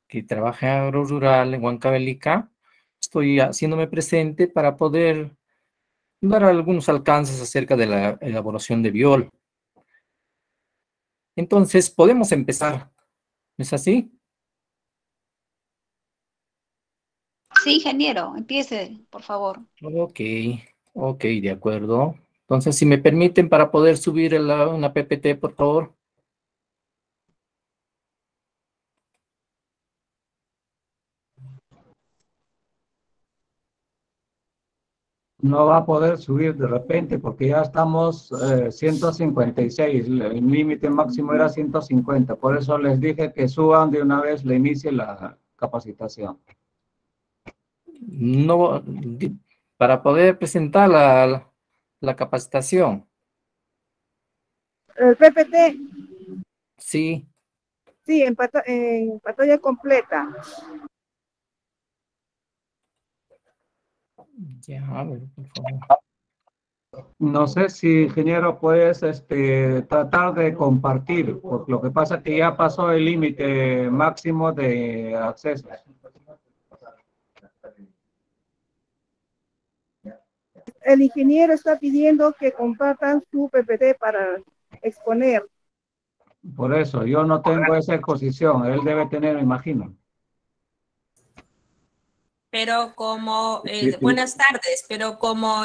que trabaja en agro rural en Huancavelica, estoy haciéndome presente para poder dar algunos alcances acerca de la elaboración de biol. Entonces, podemos empezar, ¿no es así? Sí, ingeniero, empiece, por favor. Ok, ok, de acuerdo. Entonces, si me permiten para poder subir una PPT, por favor. No va a poder subir de repente porque ya estamos 156, el límite máximo era 150, por eso les dije que suban de una vez, le inicie la capacitación. No, para poder presentar la capacitación. El PPT, Sí, sí, en pantalla completa. ya, a ver, por favor. No sé si, ingeniero, puedes tratar de compartir, porque lo que pasa es que ya pasó el límite máximo de acceso. El ingeniero está pidiendo que compartan su PPT para exponer. Por eso, yo no tengo esa exposición, él debe tener, me imagino. Pero como, buenas tardes, pero como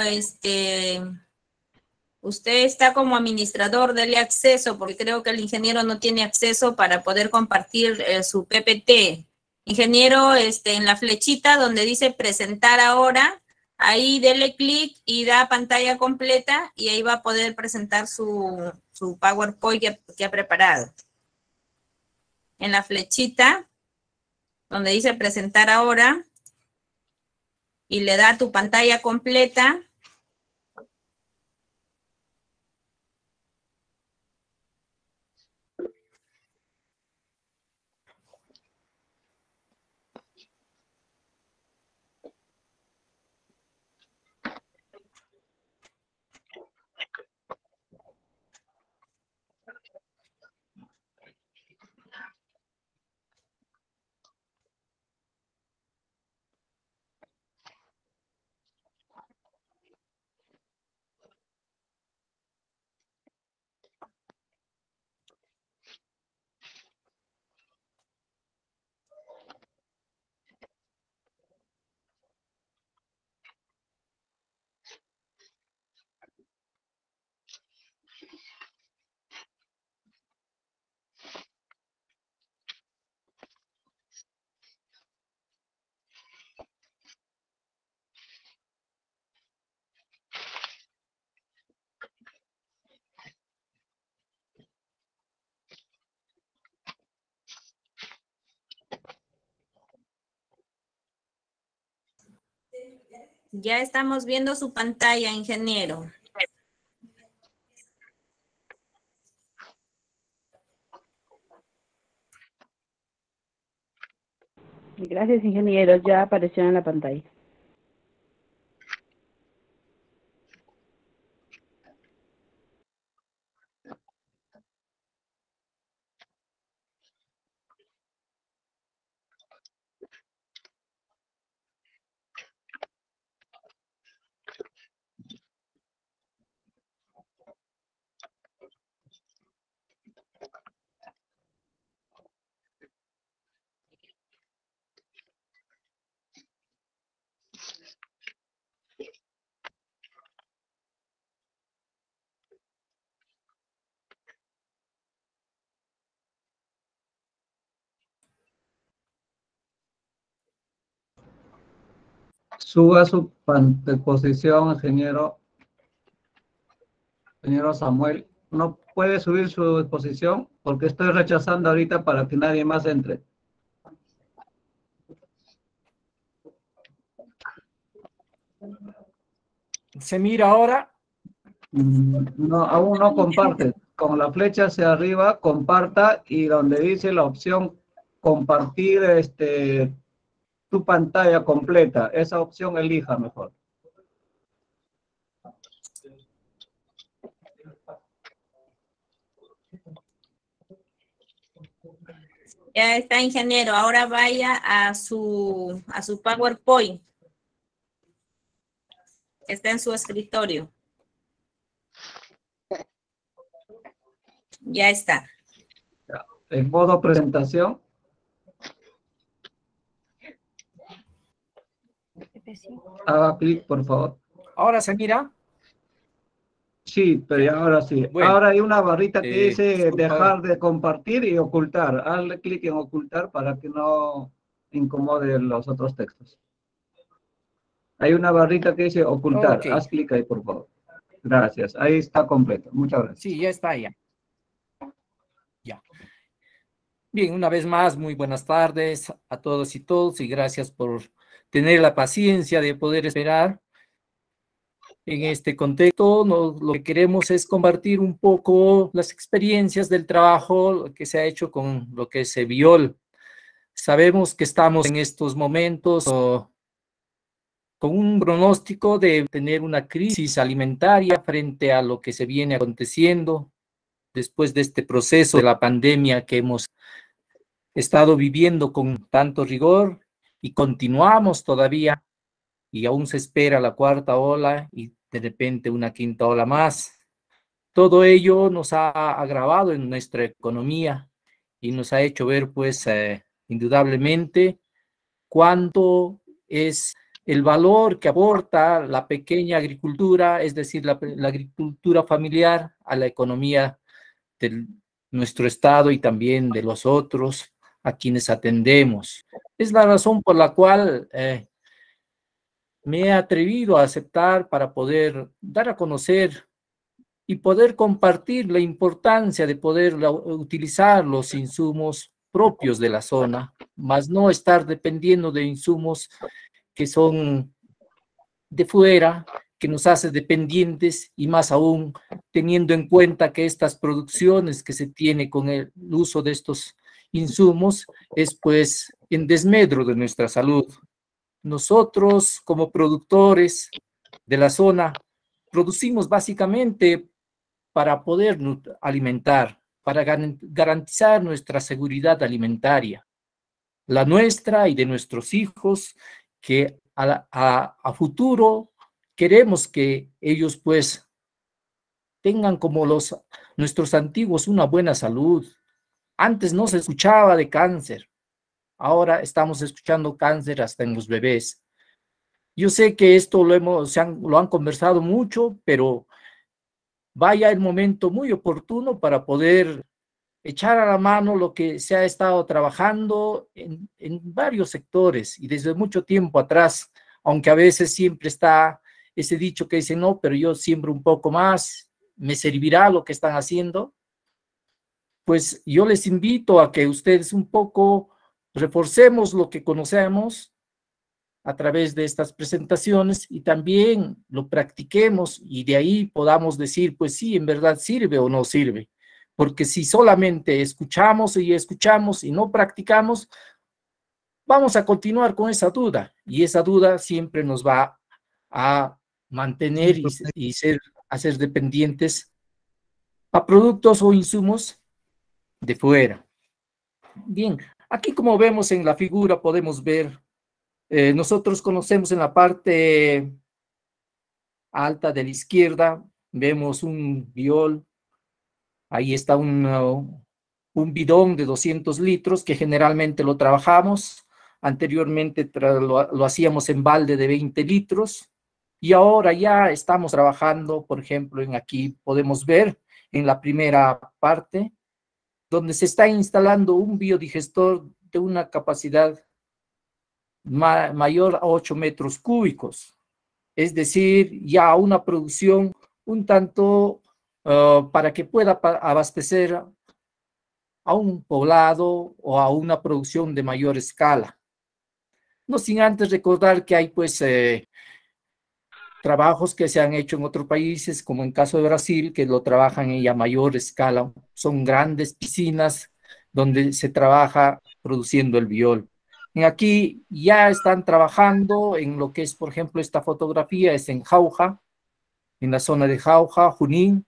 usted está como administrador, dele acceso, porque creo que el ingeniero no tiene acceso para poder compartir su PPT. Ingeniero, en la flechita donde dice presentar ahora, ahí dele clic y da pantalla completa y ahí va a poder presentar su PowerPoint que ha preparado. En la flechita donde dice presentar ahora y le da tu pantalla completa. Ya estamos viendo su pantalla, ingeniero. Gracias, ingeniero. Ya apareció en la pantalla. Suba su exposición, ingeniero. Ingeniero Samuel, no puede subir su exposición porque estoy rechazando ahorita para que nadie más entre. ¿Se mira ahora? No, aún no comparte. Con la flecha hacia arriba, comparta y donde dice la opción compartir tu pantalla completa, esa opción elija mejor. Ya está, ingeniero. Ahora vaya a su PowerPoint. Está en su escritorio. Ya está. En modo presentación. Haga clic, por favor. ¿Ahora se mira? Sí, pero ya ahora sí. Bueno, ahora hay una barrita que dice disculpa. dejar de compartir y ocultar. Hazle clic en ocultar para que no incomode los otros textos. Hay una barrita que dice ocultar. Ok. Haz clic ahí, por favor. Gracias. Ahí está completo. Muchas gracias. Sí, ya está, ya. Ya. Bien, una vez más, muy buenas tardes a todos y todos, y gracias por tener la paciencia de poder esperar. En este contexto, lo que queremos es compartir un poco las experiencias del trabajo que se ha hecho con lo que es Biol. Sabemos que estamos en estos momentos con un pronóstico de tener una crisis alimentaria frente a lo que se viene aconteciendo después de este proceso de la pandemia que hemos estado viviendo con tanto rigor y continuamos todavía, y aún se espera la cuarta ola y de repente una quinta ola más. Todo ello nos ha agravado en nuestra economía y nos ha hecho ver, pues, indudablemente cuánto es el valor que aporta la pequeña agricultura, es decir, la agricultura familiar a la economía de nuestro estado y también de los otros a quienes atendemos. Es la razón por la cual me he atrevido a aceptar para poder dar a conocer y poder compartir la importancia de poder utilizar los insumos propios de la zona, más no estar dependiendo de insumos que son de fuera, que nos hace dependientes, y más aún teniendo en cuenta que estas producciones que se tiene con el uso de estos insumos es pues en desmedro de nuestra salud. Nosotros como productores de la zona producimos básicamente para poder alimentar, para garantizar nuestra seguridad alimentaria, la nuestra y de nuestros hijos, que a futuro queremos que ellos pues tengan como nuestros antiguos una buena salud. Antes no se escuchaba de cáncer, ahora estamos escuchando cáncer hasta en los bebés. Yo sé que esto lo han conversado mucho, pero vaya el momento muy oportuno para poder echar a la mano lo que se ha estado trabajando en varios sectores y desde mucho tiempo atrás, aunque a veces siempre está ese dicho que dice, no, pero yo siembro un poco más, me servirá lo que están haciendo. Pues yo les invito a que ustedes un poco reforcemos lo que conocemos a través de estas presentaciones y también lo practiquemos y de ahí podamos decir, pues sí, en verdad sirve o no sirve. Porque si solamente escuchamos y no practicamos, vamos a continuar con esa duda, y esa duda siempre nos va a mantener y hacer dependientes a productos o insumos de fuera. Bien, aquí como vemos en la figura podemos ver, nosotros conocemos en la parte alta de la izquierda, vemos un Biol. Ahí está un bidón de 200 litros que generalmente lo trabajamos. Anteriormente lo hacíamos en balde de 20 litros. Y ahora ya estamos trabajando, por ejemplo, aquí podemos ver en la primera parte, donde se está instalando un biodigestor de una capacidad mayor a 8 metros cúbicos. Es decir, ya una producción un tanto para que pueda abastecer a un poblado o a una producción de mayor escala. No sin antes recordar que hay pues trabajos que se han hecho en otros países, como en caso de Brasil, que lo trabajan en a mayor escala. Son grandes piscinas donde se trabaja produciendo el Biol. Aquí ya están trabajando en lo que es, por ejemplo, esta fotografía es en Jauja, en la zona de Jauja, Junín,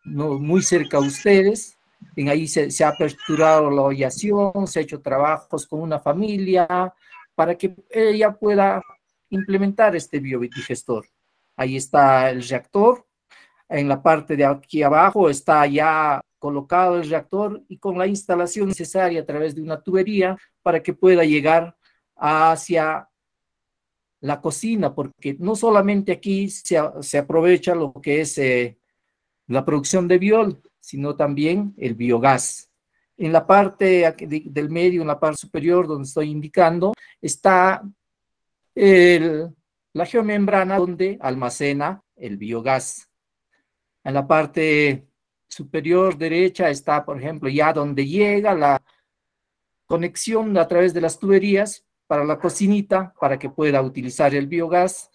muy cerca a ustedes, En ahí se ha aperturado la ollación, se ha hecho trabajos con una familia para que ella pueda implementar este biodigestor. Ahí está el reactor. En la parte de aquí abajo está ya colocado el reactor y con la instalación necesaria a través de una tubería para que pueda llegar hacia la cocina, porque no solamente aquí se aprovecha lo que es la producción de biol, sino también el biogás. En la parte del medio, en la parte superior donde estoy indicando, está la geomembrana donde almacena el biogás. En la parte superior derecha está, por ejemplo, ya donde llega la conexión a través de las tuberías para la cocinita, para que pueda utilizar el biogás.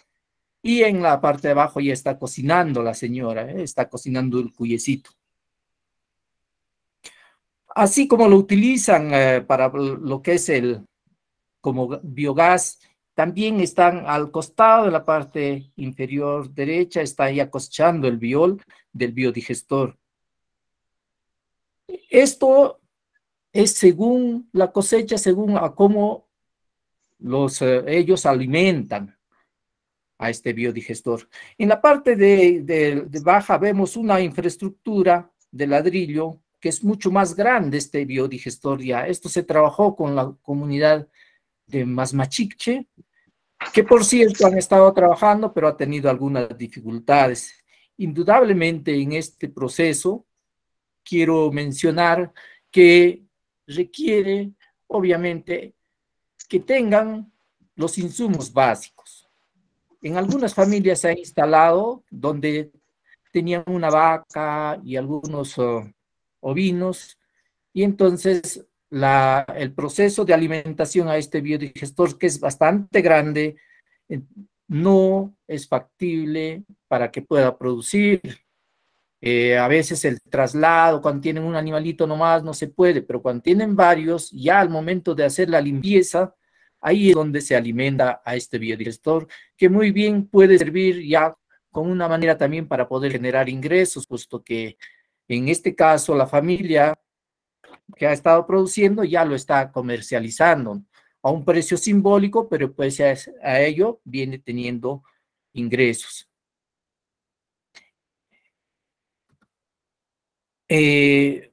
Y en la parte de abajo ya está cocinando la señora, está cocinando el cuyecito. Así como lo utilizan para lo que es como biogás, también están al costado de la parte inferior derecha, está ya cosechando el biol del biodigestor. Esto es según la cosecha, según a cómo ellos alimentan a este biodigestor. En la parte de baja vemos una infraestructura de ladrillo que es mucho más grande, este biodigestor ya. Esto se trabajó con la comunidad de Masmachiche, que por cierto han estado trabajando, pero ha tenido algunas dificultades. Indudablemente en este proceso quiero mencionar que requiere, obviamente, que tengan los insumos básicos. En algunas familias se ha instalado donde tenían una vaca y algunos ovinos, y entonces el proceso de alimentación a este biodigestor, que es bastante grande, no es factible para que pueda producir. A veces el traslado, cuando tienen un animalito nomás, no se puede, pero cuando tienen varios, ya al momento de hacer la limpieza, ahí es donde se alimenta a este biodigestor, que muy bien puede servir ya con una manera también para poder generar ingresos, puesto que en este caso la familia que ha estado produciendo ya lo está comercializando a un precio simbólico, pero pues a ello viene teniendo ingresos. Si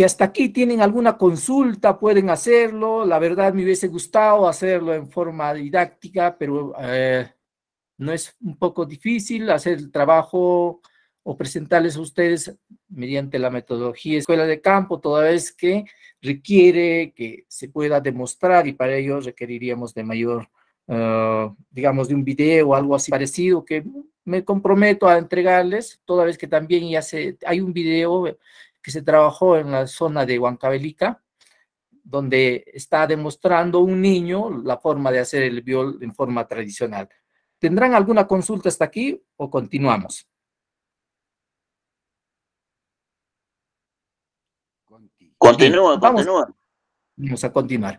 hasta aquí tienen alguna consulta, pueden hacerlo. La verdad me hubiese gustado hacerlo en forma didáctica, pero no es un poco difícil hacer el trabajo o presentarles a ustedes mediante la metodología de escuela de campo, toda vez que requiere que se pueda demostrar y para ello requeriríamos de mayor, digamos, de un video o algo así parecido que me comprometo a entregarles, toda vez que también ya hay un video que se trabajó en la zona de Huancavelica, donde está demostrando un niño la forma de hacer el biol en forma tradicional. ¿Tendrán alguna consulta hasta aquí o continuamos? Continúa. Vamos a continuar.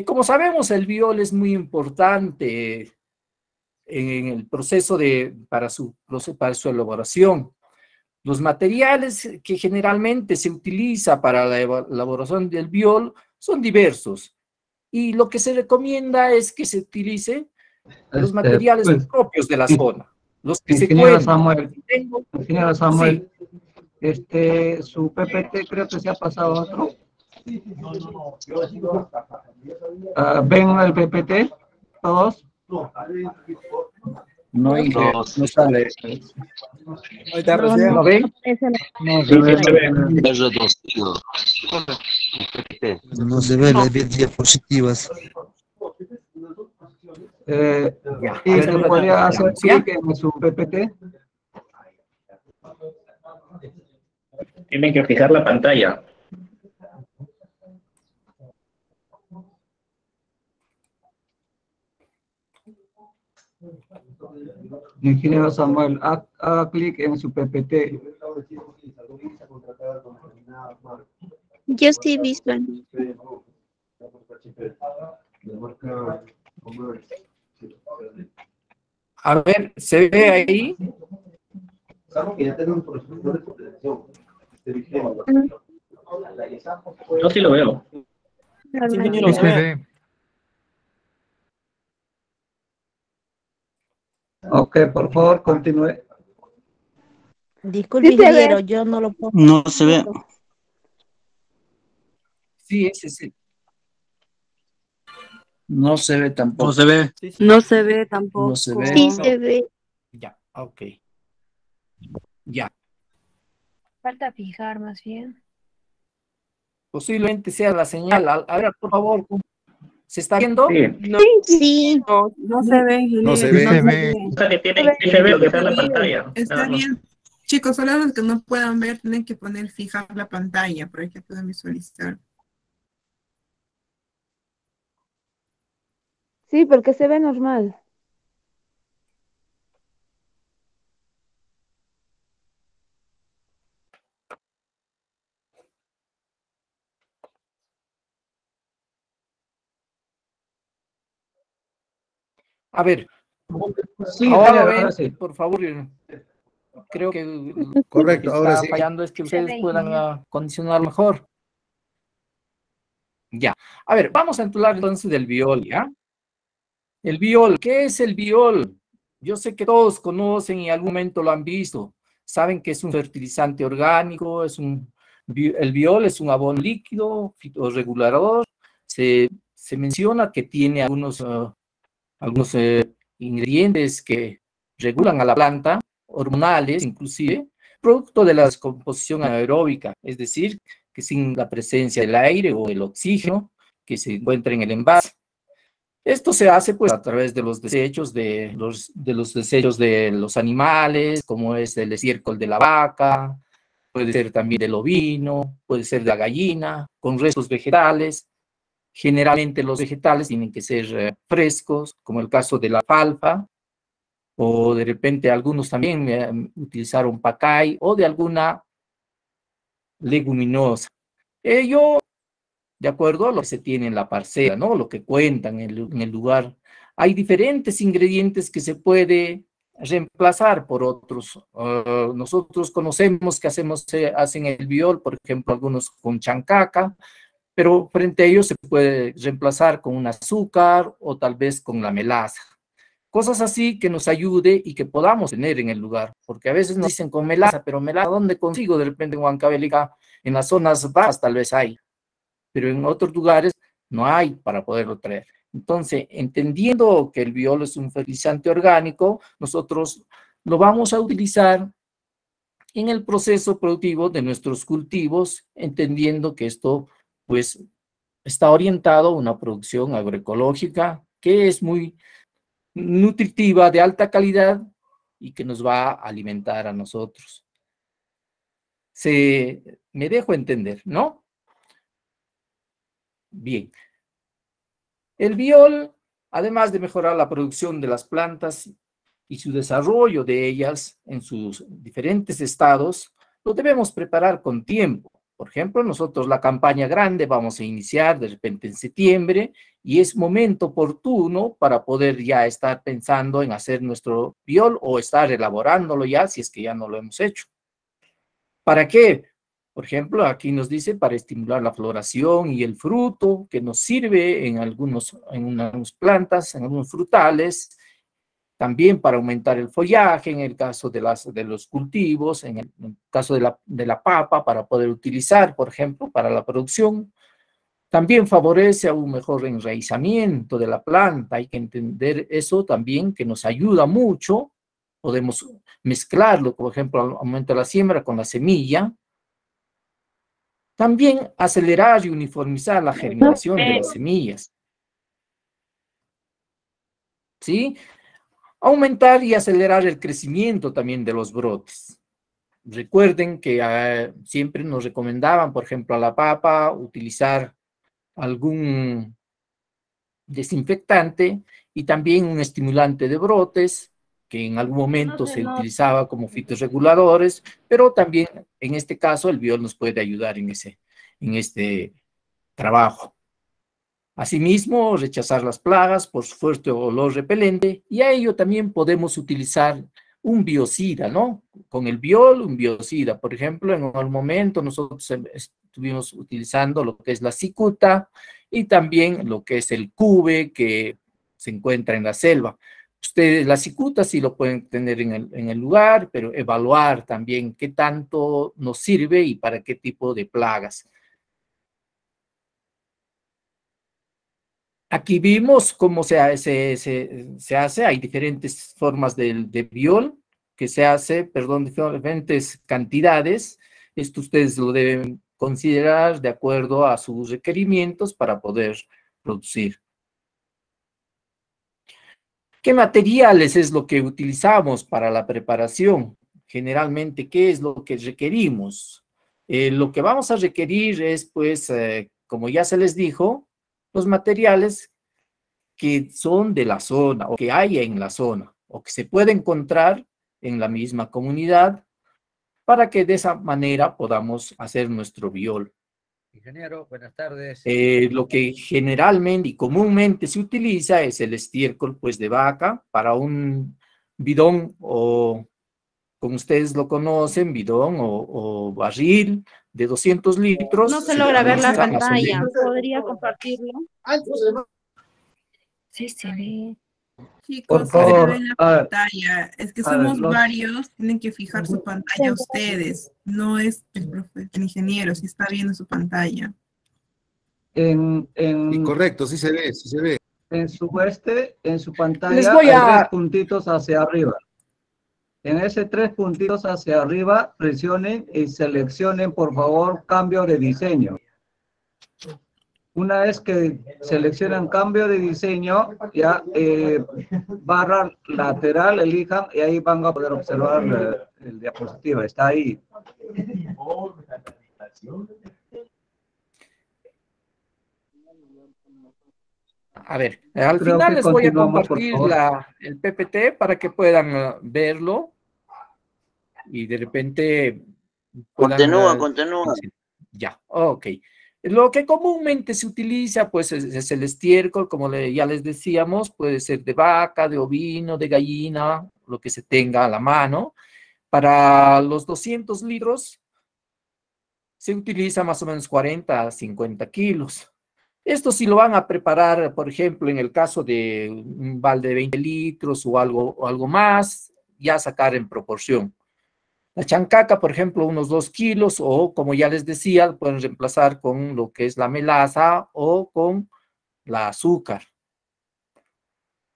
Como sabemos, el biol es muy importante en el proceso para su elaboración. Los materiales que generalmente se utiliza para la elaboración del biol son diversos y lo que se recomienda es que se utilice los materiales propios de la zona. Los que ingeniero Samuel, su PPT creo que se ha pasado a otro. ¿Ven el PPT todos? No sale. ¿No ven? No se ven las diapositivas. ¿Y se podría hacer clic en su PPT? Tienen que fijar la pantalla. Ingeniero Samuel, haga clic en su PPT. Yo sí visual. A ver, ¿se ve ahí? Yo sí lo veo. Normal. Sí se ve. Ok, por favor, continúe. Disculpe, Sí se ve. ingeniero, yo no lo puedo. No se ve. Sí, ese sí. No se ve tampoco. No se ve. No se ve tampoco. No se ve. Sí se ve. Ya, ok. Ya. Falta fijar más bien. Posiblemente sea la señal. A ver, por favor, ¿se está viendo? Sí. No, Sí. no se ve, ingeniero. No se ve. No se ve. O sea, que tiene que se ve lo que está en la pantalla. Está nada más. bien. Chicos, solo los que no puedan ver tienen que poner fijar la pantalla para que puedan visualizar. Sí, porque se ve normal. A ver, Sí, ahora señor, ven, ahora sí. por favor. Creo que lo Correcto, que ahora está sí. fallando es que ustedes ve, puedan ingeniero. condicionar mejor. Ya. A ver, vamos a hablar entonces del biol, ¿ya? El biol, ¿qué es el biol? Yo sé que todos conocen y en algún momento lo han visto. Saben que es un fertilizante orgánico, el biol es un abono líquido, fitorregulador. Se menciona que tiene algunos ingredientes que regulan a la planta, hormonales inclusive, producto de la descomposición anaeróbica, es decir, que sin la presencia del aire o el oxígeno que se encuentra en el envase. Esto se hace pues a través de los desechos de los animales, como es el estiércol de la vaca, puede ser también del ovino, puede ser de la gallina, con restos vegetales. Generalmente los vegetales tienen que ser frescos, como el caso de la alfalfa, o de repente algunos también utilizaron pacay o de alguna leguminosa. Ello, de acuerdo a lo que se tiene en la parcela, ¿no? Lo que cuentan en el lugar. Hay diferentes ingredientes que se puede reemplazar por otros. Nosotros conocemos que hacen el biol, por ejemplo, algunos con chancaca, pero frente a ellos se puede reemplazar con un azúcar o tal vez con la melaza. Cosas así que nos ayude y que podamos tener en el lugar, porque a veces nos dicen con melaza, pero melaza, ¿dónde consigo? De repente en Huancavelica, en las zonas bajas tal vez hay, pero en otros lugares no hay para poderlo traer. Entonces, entendiendo que el biol es un fertilizante orgánico, nosotros lo vamos a utilizar en el proceso productivo de nuestros cultivos, entendiendo que esto, pues, está orientado a una producción agroecológica que es muy nutritiva, de alta calidad y que nos va a alimentar a nosotros. Me dejo entender, ¿no? Bien. El biol, además de mejorar la producción de las plantas y su desarrollo de ellas en sus diferentes estados, lo debemos preparar con tiempo. Por ejemplo, nosotros la campaña grande vamos a iniciar de repente en septiembre y es momento oportuno para poder ya estar pensando en hacer nuestro biol o estar elaborándolo ya si es que ya no lo hemos hecho. ¿Para qué? Por ejemplo, aquí nos dice para estimular la floración y el fruto, que nos sirve en algunas plantas, en algunos frutales, también para aumentar el follaje en el caso de los cultivos, en el caso de la papa, para poder utilizar, por ejemplo, para la producción. También favorece a un mejor enraizamiento de la planta, hay que entender eso también, que nos ayuda mucho. Podemos mezclarlo, por ejemplo, al momento de la siembra con la semilla. También acelerar y uniformizar la germinación de las semillas. ¿Sí? Aumentar y acelerar el crecimiento también de los brotes. Recuerden que siempre nos recomendaban, por ejemplo, a la papa, utilizar algún desinfectante y también un estimulante de brotes, que en algún momento se utilizaba como fitorreguladores, pero también en este caso el biol nos puede ayudar en este trabajo. Asimismo, rechazar las plagas por su fuerte olor repelente, y a ello también podemos utilizar un biocida, ¿no? Con el biol, un biocida. Por ejemplo, en el momento nosotros estuvimos utilizando lo que es la cicuta y también lo que es el cube que se encuentra en la selva. Ustedes la cicuta sí lo pueden tener en el lugar, pero evaluar también qué tanto nos sirve y para qué tipo de plagas. Aquí vimos cómo se hace, hay diferentes formas de biol que se hace, perdón, diferentes cantidades. Esto ustedes lo deben considerar de acuerdo a sus requerimientos para poder producir. ¿Qué materiales es lo que utilizamos para la preparación? Generalmente, ¿qué es lo que requerimos? Lo que vamos a requerir es, pues, como ya se les dijo, los materiales que son de la zona o que hay en la zona o que se puede encontrar en la misma comunidad para que de esa manera podamos hacer nuestro biol. Ingeniero, buenas tardes. Lo que generalmente y comúnmente se utiliza es el estiércol pues, de vaca para un bidón o, como ustedes lo conocen, bidón o barril de 200 litros. No se logra ver la utiliza más o pantalla. menos. ¿Podría compartirlo? Sí, se ve. Chicos, Por sí se favor, ve en la a ver, pantalla. Es que a ver, somos varios, tienen que fijar su pantalla ustedes. No es el ingeniero, si está viendo su pantalla. en correcto, sí se ve, sí se ve. en su pantalla Les voy hay a- 3 puntitos hacia arriba. En ese 3 puntitos hacia arriba, presionen y seleccionen, por favor, cambio de diseño. Una vez que seleccionan cambio de diseño, ya barra lateral, elijan y ahí van a poder observar el diapositivo. Está ahí. A ver, al Creo final que les voy a continuamos, por compartir favor. el PPT para que puedan verlo y de repente puedan... Continúa. Ya, ok. Lo que comúnmente se utiliza, pues, es el estiércol, como ya les decíamos, puede ser de vaca, de ovino, de gallina, lo que se tenga a la mano. Para los 200 litros se utiliza más o menos 40 a 50 kilos. Esto si lo van a preparar, por ejemplo, en el caso de un balde de 20 litros o algo más, ya sacar en proporción. La chancaca, por ejemplo, unos 2 kilos o, como ya les decía, pueden reemplazar con lo que es la melaza o con la azúcar.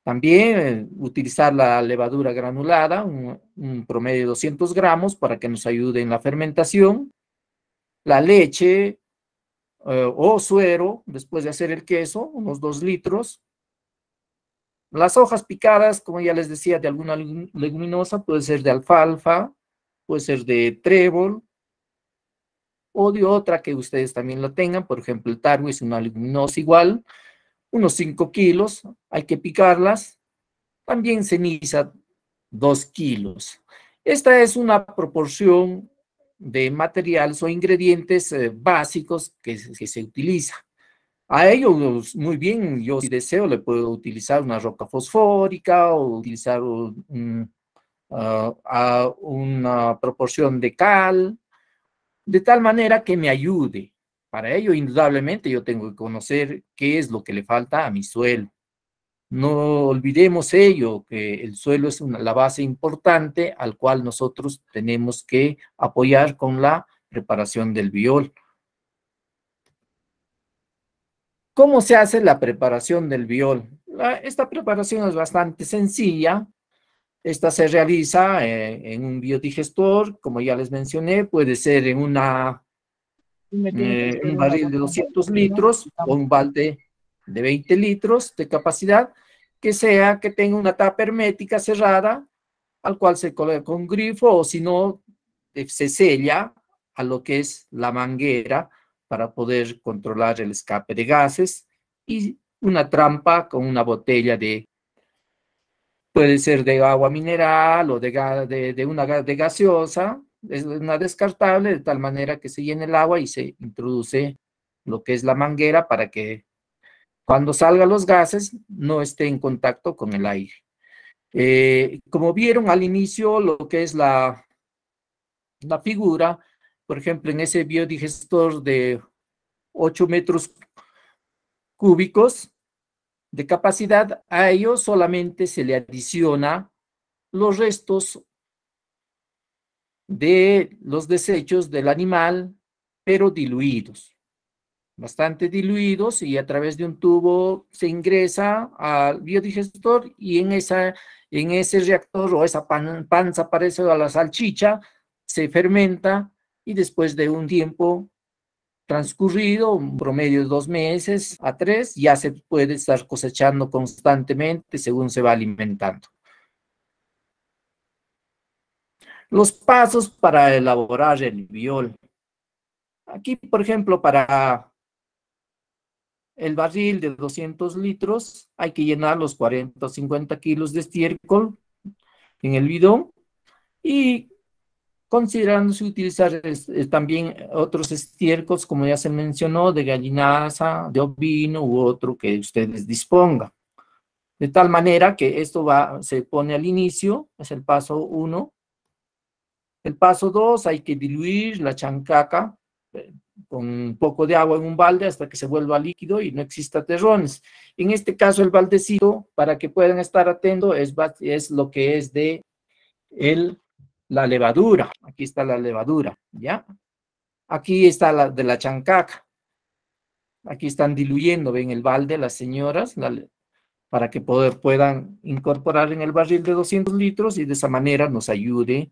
También utilizar la levadura granulada, un promedio de 200 gramos para que nos ayude en la fermentación. La leche o suero, después de hacer el queso, unos 2 litros. Las hojas picadas, como ya les decía, de alguna leguminosa, puede ser de alfalfa, puede ser de trébol, o de otra que ustedes también la tengan. Por ejemplo, el tarwi es una leguminosa igual, unos 5 kilos, hay que picarlas. También ceniza, 2 kilos. Esta es una proporción de materiales o ingredientes básicos que se utiliza. A ellos, muy bien, yo si deseo le puedo utilizar una roca fosfórica o utilizar una proporción de cal, de tal manera que me ayude. Para ello, indudablemente, yo tengo que conocer qué es lo que le falta a mi suelo. No olvidemos ello, que el suelo es la base importante al cual nosotros tenemos que apoyar con la preparación del biol. ¿Cómo se hace la preparación del biol? Esta preparación es bastante sencilla. Esta se realiza en un biodigestor, como ya les mencioné, puede ser en un barril de 200 litros o un balde de 20 litros de capacidad, que tenga una tapa hermética cerrada, al cual se coloca con grifo, o si no, se sella a lo que es la manguera para poder controlar el escape de gases, y una trampa con una botella puede ser de agua mineral o de gaseosa, es una descartable, de tal manera que se llene el agua y se introduce lo que es la manguera para que cuando salgan los gases no esté en contacto con el aire. Como vieron al inicio, lo que es la figura, por ejemplo, en ese biodigestor de 8 metros cúbicos de capacidad, a ello solamente se le adiciona los restos de los desechos del animal, pero diluidos, bastante diluidos, y a través de un tubo se ingresa al biodigestor y en ese reactor o esa panza parecida a la salchicha se fermenta y después de un tiempo transcurrido, un promedio de 2 meses a 3, ya se puede estar cosechando constantemente según se va alimentando. Los pasos para elaborar el biol. Aquí, por ejemplo, para el barril de 200 litros, hay que llenar los 40 o 50 kilos de estiércol en el bidón y considerándose utilizar también otros estiércoles, como ya se mencionó, de gallinaza, de ovino u otro que ustedes dispongan. De tal manera que esto se pone al inicio, es el paso 1. El paso 2, hay que diluir la chancaca con un poco de agua en un balde hasta que se vuelva líquido y no exista terrones. En este caso, el baldecito, para que puedan estar atentos, es lo que es de la levadura. Aquí está la levadura, ¿ya? Aquí está la de la chancaca. Aquí están diluyendo, ven el balde, las señoras, para que puedan incorporar en el barril de 200 litros y de esa manera nos ayude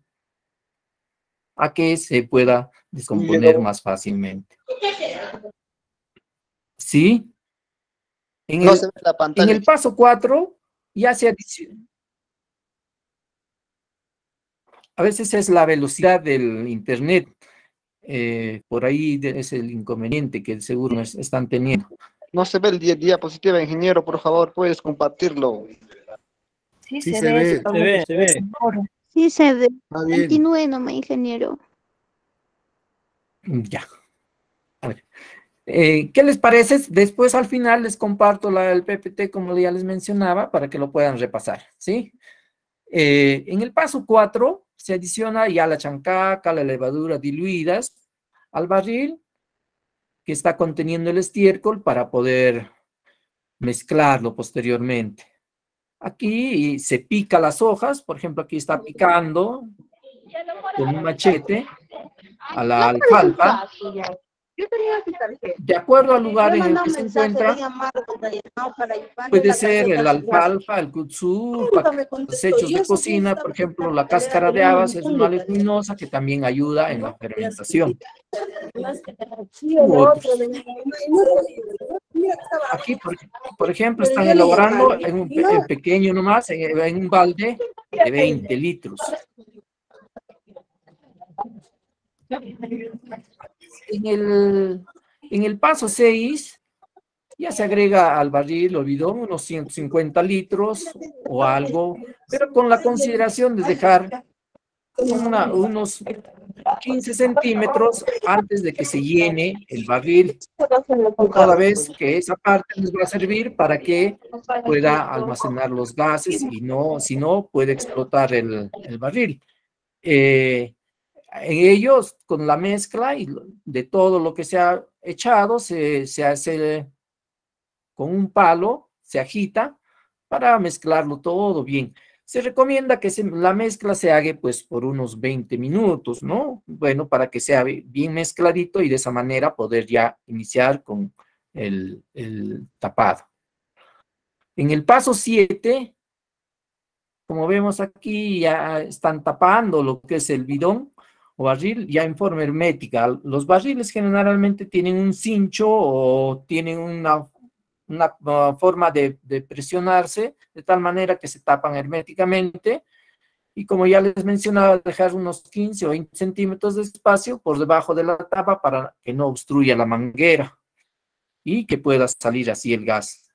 a que se pueda descomponer más fácilmente. ¿Sí? En el paso 4 ya se adiciona. A veces es la velocidad del internet. Por ahí es el inconveniente que seguro están teniendo. No se ve el diapositiva, ingeniero, por favor, puedes compartirlo. Sí, se ve. Sí se ve. Está bien. Continúe nomás, ingeniero. Ya. A ver. ¿Qué les parece? Después al final les comparto el PPT como ya les mencionaba para que lo puedan repasar, ¿sí? En el paso 4 se adiciona ya la chancaca, la levadura diluidas al barril que está conteniendo el estiércol para poder mezclarlo posteriormente. Aquí se pica las hojas, por ejemplo, aquí está picando con un machete a la alfalfa. De acuerdo al lugar en el que se encuentra, puede ser el alfalfa, el kutzú, desechos de cocina, por ejemplo, la cáscara de habas es una leguminosa que también ayuda en la fermentación. Aquí, por ejemplo, están elaborando en pequeño nomás, en un balde de 20 litros. En el paso 6, ya se agrega al barril o bidón unos 150 litros o algo, pero con la consideración de dejar unos 15 centímetros antes de que se llene el barril, toda vez que esa parte nos va a servir para que pueda almacenar los gases y si no puede explotar el barril. En ellos, con la mezcla y de todo lo que se ha echado, se hace con un palo, se agita para mezclarlo todo bien. Se recomienda que la mezcla se haga pues por unos 20 minutos, ¿no? Bueno, para que sea bien mezcladito y de esa manera poder ya iniciar con el tapado. En el paso 7, como vemos aquí, ya están tapando lo que es el bidón o barril ya en forma hermética. Los barriles generalmente tienen un cincho o tienen una forma de presionarse de tal manera que se tapan herméticamente y como ya les mencionaba, dejar unos 15 o 20 centímetros de espacio por debajo de la tapa para que no obstruya la manguera y que pueda salir así el gas.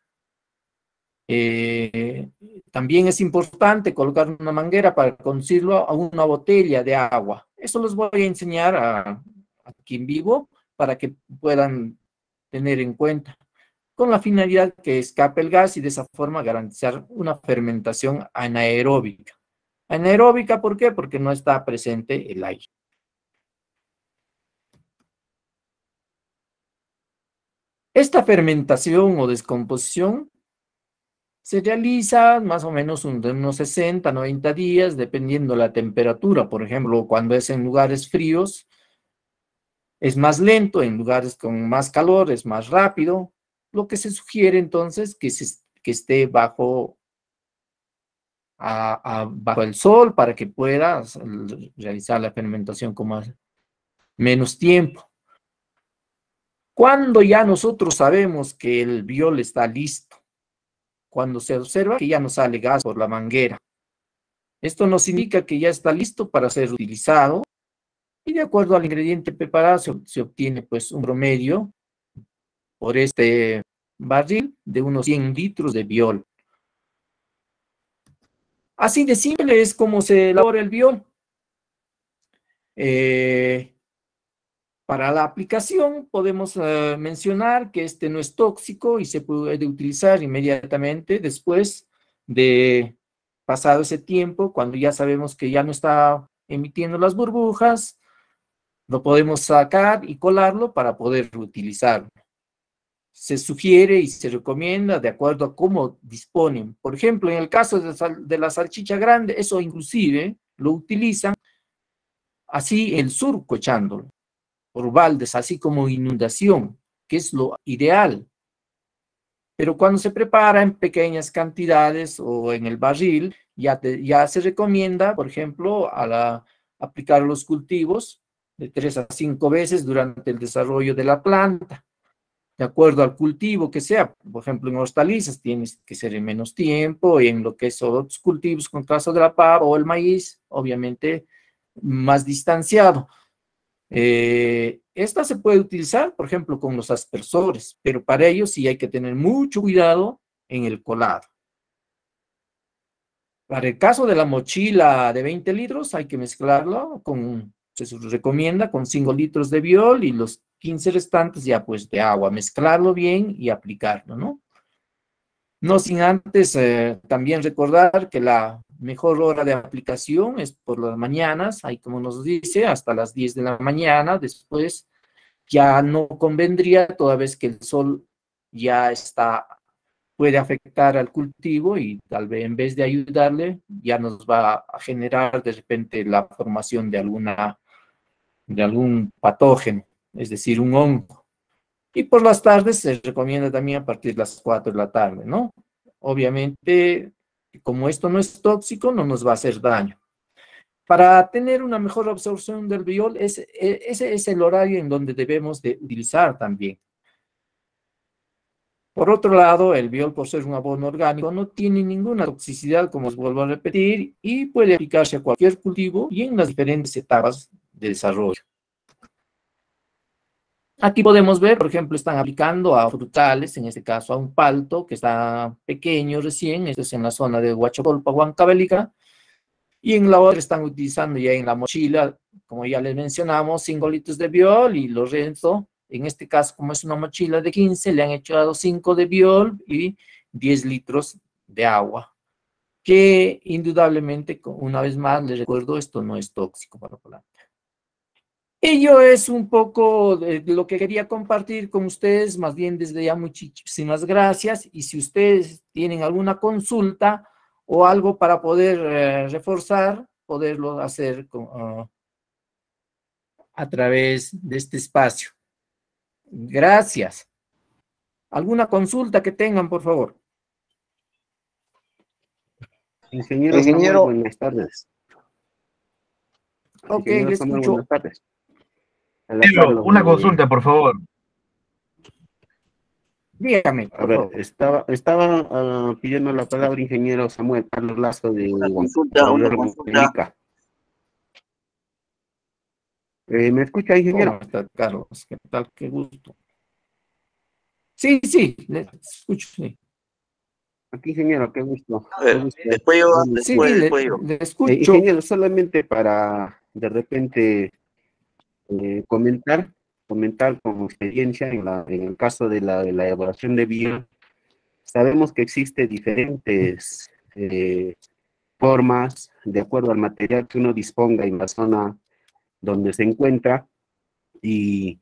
También es importante colocar una manguera para conducirlo a una botella de agua. Eso les voy a enseñar aquí en vivo para que puedan tener en cuenta. con la finalidad que escape el gas y de esa forma garantizar una fermentación anaeróbica. Anaeróbica, ¿por qué? Porque no está presente el aire. Esta fermentación o descomposición se realiza más o menos de unos 60, 90 días, dependiendo la temperatura. Por ejemplo, cuando es en lugares fríos, es más lento, en lugares con más calor es más rápido. Lo que se sugiere entonces que esté bajo el sol para que pueda realizar la fermentación con menos tiempo. Cuando ya nosotros sabemos que el biol está listo, cuando se observa que ya no sale gas por la manguera, esto nos indica que ya está listo para ser utilizado y de acuerdo al ingrediente preparado se obtiene pues un promedio por este barril de unos 100 litros de biol. Así de simple es como se elabora el biol. Para la aplicación podemos mencionar que este no es tóxico y se puede utilizar inmediatamente después de pasado ese tiempo, cuando ya sabemos que ya no está emitiendo las burbujas, lo podemos sacar y colarlo para poder reutilizarlo. Se sugiere y se recomienda de acuerdo a cómo disponen. Por ejemplo, en el caso de la salchicha grande, eso inclusive lo utilizan así el surco echándolo por baldes, así como inundación, que es lo ideal. Pero cuando se prepara en pequeñas cantidades o en el barril, ya se recomienda, por ejemplo, aplicar los cultivos de 3 a 5 veces durante el desarrollo de la planta. De acuerdo al cultivo que sea, por ejemplo, en hortalizas tienes que ser en menos tiempo, y en lo que son otros cultivos, con el caso de la papa o el maíz, obviamente más distanciado. Esta se puede utilizar, por ejemplo, con los aspersores, pero para ello sí hay que tener mucho cuidado en el colado. Para el caso de la mochila de 20 litros, hay que mezclarlo se recomienda con 5 litros de biol y los 15 restantes ya pues de agua, mezclarlo bien y aplicarlo, ¿no? No sin antes también recordar que la mejor hora de aplicación es por las mañanas, ahí como nos dice, hasta las 10 de la mañana, después ya no convendría, toda vez que el sol ya puede afectar al cultivo y tal vez en vez de ayudarle, ya nos va a generar de repente la formación de algún patógeno, es decir, un hongo. Y por las tardes se recomienda también a partir de las 4 de la tarde, ¿no? Obviamente, como esto no es tóxico, no nos va a hacer daño. Para tener una mejor absorción del biol, ese es el horario en donde debemos de utilizar también. Por otro lado, el biol, por ser un abono orgánico, no tiene ninguna toxicidad, como os vuelvo a repetir, y puede aplicarse a cualquier cultivo y en las diferentes etapas de desarrollo. Aquí podemos ver, por ejemplo, están aplicando a frutales, en este caso a un palto que está pequeño recién, esto es en la zona de Huachocolpa, Huancavelica, y en la otra están utilizando ya en la mochila, como ya les mencionamos, 5 litros de biol y lo resto, en este caso como es una mochila de 15, le han echado 5 de biol y 10 litros de agua, que indudablemente, una vez más, les recuerdo, esto no es tóxico para la planta. Ello es un poco de lo que quería compartir con ustedes, más bien desde ya muchísimas gracias, y si ustedes tienen alguna consulta o algo para poder reforzar, poderlo hacer a través de este espacio. Gracias. ¿Alguna consulta que tengan, por favor? Ingeniero, buenas tardes. Ok, le escucho. Buenas tardes. Una consulta, por favor. Dígame, a ver, estaba pidiendo la palabra ingeniero Samuel Carlos Lazo de una consulta. ¿Me escucha, ingeniero? ¿Cómo está, Carlos? ¿Qué tal? Qué gusto. Sí, le escucho, sí. Aquí, ingeniero, qué gusto. A ver, después yo. Le escucho. Ingeniero, solamente para de repente comentar comentar con experiencia en el caso de la elaboración de biol. Sabemos que existen diferentes formas de acuerdo al material que uno disponga en la zona donde se encuentra, y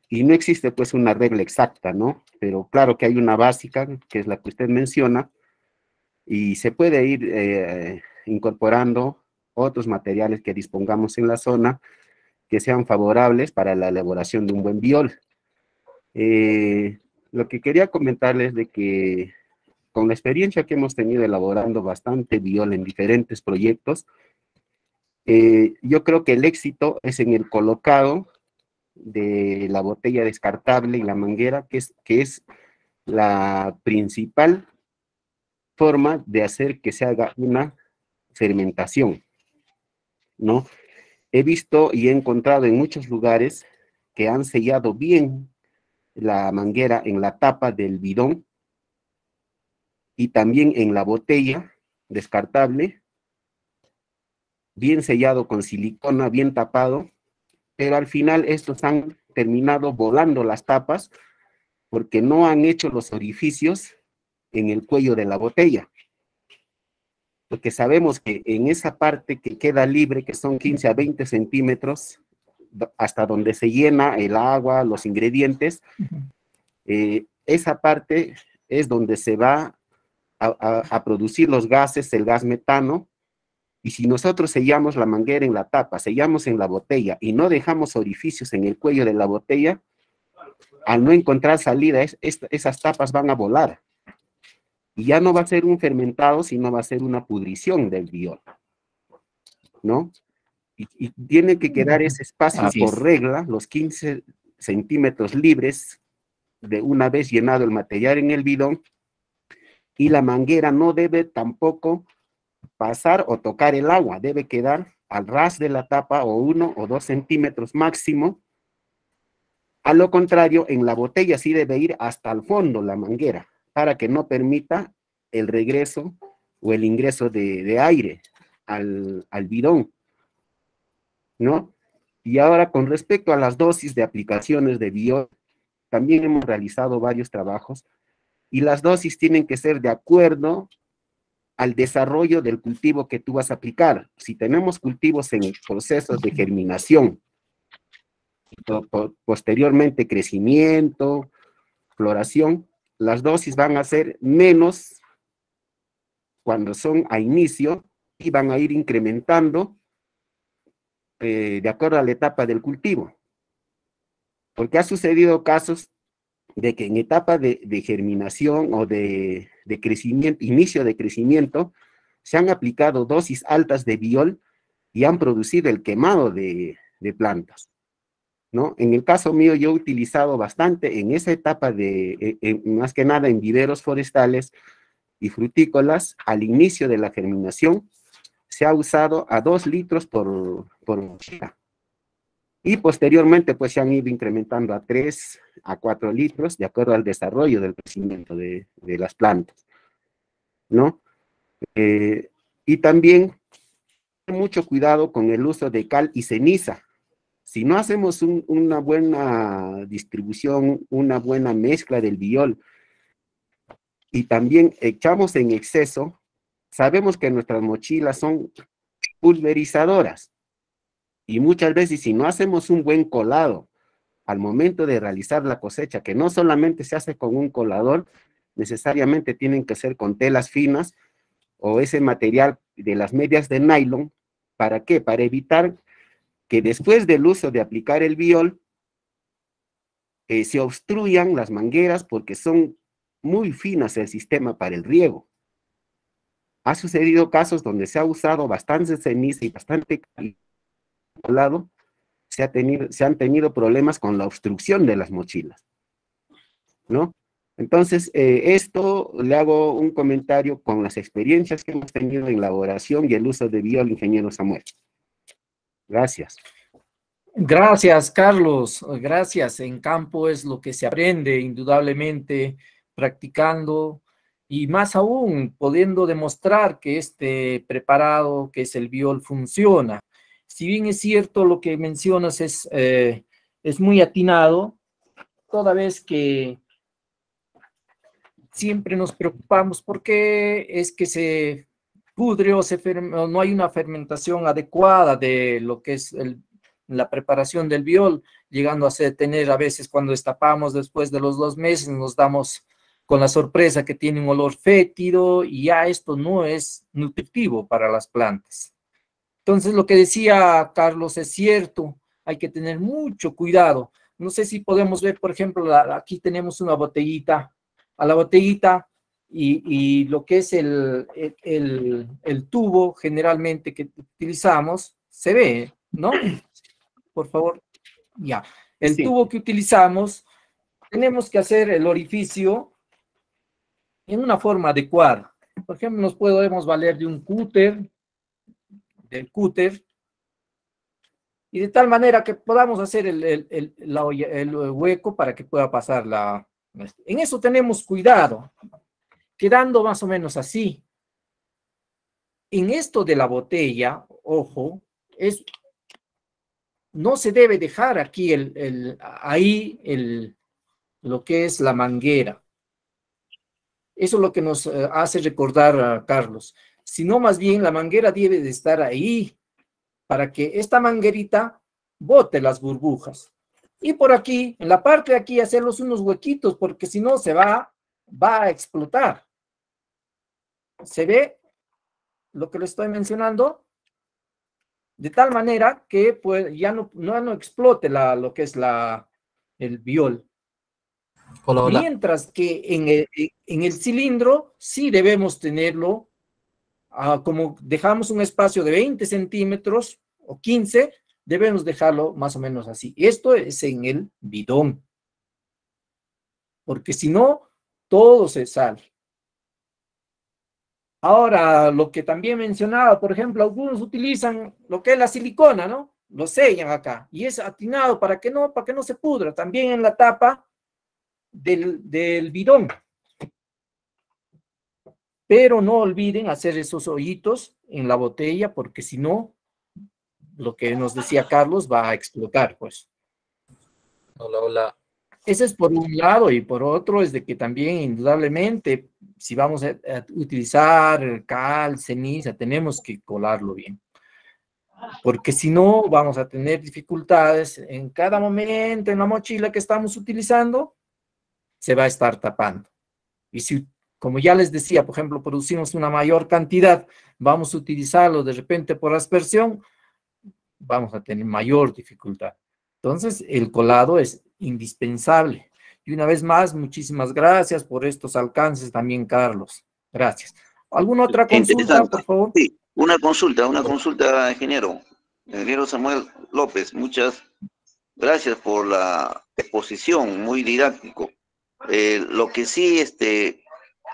no existe pues una regla exacta, ¿no? Pero claro que hay una básica, que es la que usted menciona, y se puede ir incorporando otros materiales que dispongamos en la zona que sean favorables para la elaboración de un buen biol. Lo que quería comentarles de que con la experiencia que hemos tenido elaborando bastante biol en diferentes proyectos, yo creo que el éxito es en el colocado de la botella descartable y la manguera, que es la principal forma de hacer que se haga una fermentación, ¿no? He visto y he encontrado en muchos lugares que han sellado bien la manguera en la tapa del bidón y también en la botella descartable, bien sellado con silicona, bien tapado, pero al final estos han terminado volando las tapas porque no han hecho los orificios en el cuello de la botella. Porque sabemos que en esa parte que queda libre, que son 15 a 20 centímetros, hasta donde se llena el agua, los ingredientes, esa parte es donde se va a producir los gases, el gas metano, y si nosotros sellamos la manguera en la tapa, sellamos en la botella y no dejamos orificios en el cuello de la botella, al no encontrar salida, esas tapas van a volar. Y ya no va a ser un fermentado, sino va a ser una pudrición del biol, ¿no? Y tiene que quedar ese espacio por regla, los 15 centímetros libres, de una vez llenado el material en el bidón, y la manguera no debe tampoco pasar o tocar el agua, debe quedar al ras de la tapa o 1 o 2 centímetros máximo. A lo contrario, en la botella sí debe ir hasta el fondo la manguera, para que no permita el regreso o el ingreso de aire al bidón, ¿no? Y ahora, con respecto a las dosis de aplicaciones de biol, también hemos realizado varios trabajos, y las dosis tienen que ser de acuerdo al desarrollo del cultivo que tú vas a aplicar. Si tenemos cultivos en procesos de germinación, posteriormente crecimiento, floración, las dosis van a ser menos cuando son a inicio y van a ir incrementando de acuerdo a la etapa del cultivo. Porque ha sucedido casos de que en etapa de germinación o de crecimiento, inicio de crecimiento, se han aplicado dosis altas de biol y han producido el quemado de plantas, ¿no? En el caso mío, yo he utilizado bastante en esa etapa más que nada en viveros forestales y frutícolas, al inicio de la germinación, se ha usado a 2 litros por mochila. Y posteriormente, pues, se han ido incrementando a 3 a 4 litros, de acuerdo al desarrollo del crecimiento de las plantas, ¿no? Y también, mucho cuidado con el uso de cal y ceniza. Si no hacemos una buena distribución, una buena mezcla del biol, y también echamos en exceso, sabemos que nuestras mochilas son pulverizadoras. Y muchas veces, si no hacemos un buen colado al momento de realizar la cosecha, que no solamente se hace con un colador, necesariamente tienen que ser con telas finas o ese material de las medias de nylon. ¿Para qué? Para evitar que después del uso de aplicar el biol, se obstruyan las mangueras porque son muy finas el sistema para el riego. Ha sucedido casos donde se ha usado bastante ceniza y bastante colado, se han tenido problemas con la obstrucción de las mochilas, ¿no? Entonces, esto le hago un comentario con las experiencias que hemos tenido en elaboración y el uso de biol, ingeniero Samuel. Gracias. Gracias, Carlos. Gracias. En campo es lo que se aprende, indudablemente, practicando y más aún pudiendo demostrar que este preparado, que es el biol, funciona. Si bien es cierto lo que mencionas es es muy atinado, toda vez que siempre nos preocupamos porque es que se pudre o no hay una fermentación adecuada de lo que es la preparación del biol, llegando a tener a veces cuando destapamos después de los 2 meses, nos damos con la sorpresa que tiene un olor fétido y ya esto no es nutritivo para las plantas. Entonces lo que decía Carlos es cierto, hay que tener mucho cuidado. No sé si podemos ver, por ejemplo, aquí tenemos una botellita, a la botellita y lo que es el tubo generalmente que utilizamos, se ve, ¿no? Por favor, ya. El tubo que utilizamos, tenemos que hacer el orificio en una forma adecuada. Por ejemplo, nos podemos valer de un cúter, y de tal manera que podamos hacer el hueco para que pueda pasar la... En eso tenemos cuidado, quedando más o menos así. En esto de la botella, ojo, no se debe dejar aquí lo que es la manguera. Eso es lo que nos hace recordar a Carlos. Sino más bien la manguera debe de estar ahí para que esta manguerita bote las burbujas. Y por aquí, en la parte de aquí, hacerlos unos huequitos, porque si no se va a explotar. ¿Se ve lo que le estoy mencionando? De tal manera que pues, ya no explote lo que es el biol. Hola, hola. Mientras que en el cilindro sí debemos tenerlo, como dejamos un espacio de 20 centímetros o 15, debemos dejarlo más o menos así. Esto es en el bidón, porque si no, todo se sale. Ahora, lo que también mencionaba, por ejemplo, algunos utilizan lo que es la silicona, ¿no? Lo sellan acá, y es atinado para que no se pudra, también en la tapa del bidón. Pero no olviden hacer esos hoyitos en la botella, porque si no, lo que nos decía Carlos va a explotar, pues. Hola, hola. Ese es por un lado, y por otro es de que también, indudablemente, si vamos a utilizar cal, ceniza, tenemos que colarlo bien. Porque si no, vamos a tener dificultades en cada momento, en la mochila que estamos utilizando, se va a estar tapando. Y si, como ya les decía, por ejemplo, producimos una mayor cantidad, vamos a utilizarlo de repente por aspersión, vamos a tener mayor dificultad. Entonces, el colado es indispensable. Y una vez más, muchísimas gracias por estos alcances también, Carlos. Gracias. ¿Alguna otra consulta, por favor? Sí, una consulta, ingeniero. Ingeniero Samuel López, muchas gracias por la exposición, muy didáctico. Lo que sí,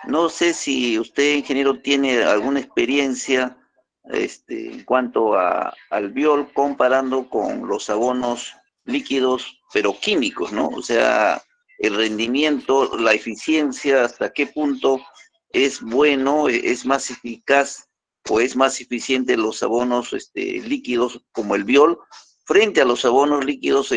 no sé si usted, ingeniero, tiene alguna experiencia en cuanto al biol comparando con los abonos líquidos, pero químicos, ¿no? O sea, el rendimiento, la eficiencia, hasta qué punto es bueno, es más eficaz o es más eficiente los abonos líquidos como el biol frente a los abonos líquidos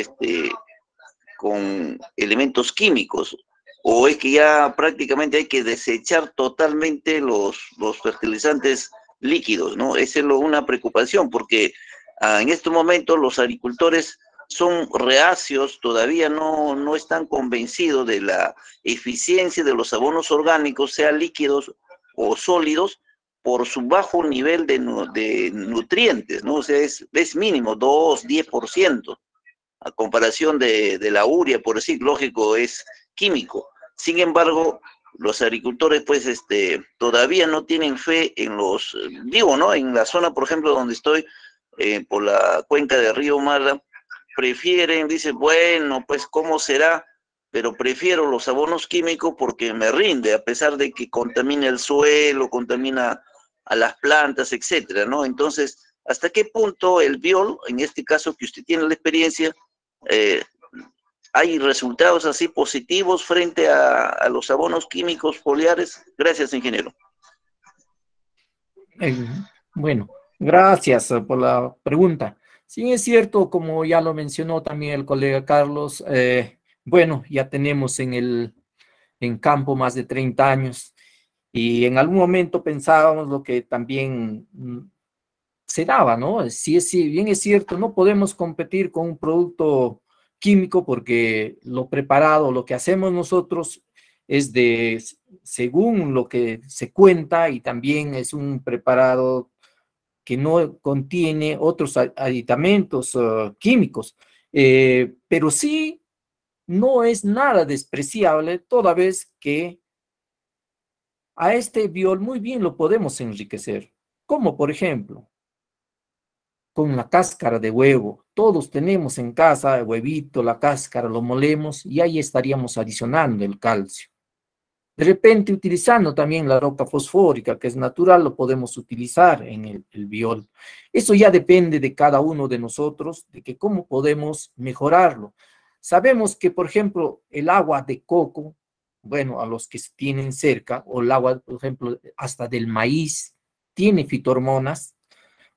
con elementos químicos, o es que ya prácticamente hay que desechar totalmente los fertilizantes líquidos, ¿no? Esa es una preocupación, porque en estos momentos los agricultores son reacios, todavía no están convencidos de la eficiencia de los abonos orgánicos, sean líquidos o sólidos, por su bajo nivel de nutrientes, ¿no? O sea, es mínimo, 2-10%, a comparación de la urea, por decir, lógico, es químico. Sin embargo, los agricultores, pues, todavía no tienen fe en ¿no? En la zona, por ejemplo, donde estoy, por la cuenca de Río Mara, prefieren, dicen, bueno, pues, ¿cómo será? Pero prefiero los abonos químicos porque me rinde, a pesar de que contamina el suelo, contamina a las plantas, etcétera, ¿no? Entonces, ¿hasta qué punto el biol, en este caso que usted tiene la experiencia, hay resultados así positivos frente a los abonos químicos foliares? Gracias, ingeniero. Bueno, gracias por la pregunta. Sí, es cierto, como ya lo mencionó también el colega Carlos, bueno, ya tenemos en campo más de 30 años y en algún momento pensábamos lo que también se daba, ¿no? Si bien es cierto, no podemos competir con un producto químico porque lo preparado, lo que hacemos nosotros es según lo que se cuenta, y también es un preparado que no contiene otros aditamentos químicos, pero sí no es nada despreciable, toda vez que a este biol muy bien lo podemos enriquecer, como por ejemplo con la cáscara de huevo. Todos tenemos en casa el huevito, la cáscara, lo molemos y ahí estaríamos adicionando el calcio. De repente, utilizando también la roca fosfórica, que es natural, lo podemos utilizar en el biol. Eso ya depende de cada uno de nosotros, de que cómo podemos mejorarlo. Sabemos que, por ejemplo, el agua de coco, bueno, a los que tienen cerca, o el agua, por ejemplo, hasta del maíz, tiene fitohormonas.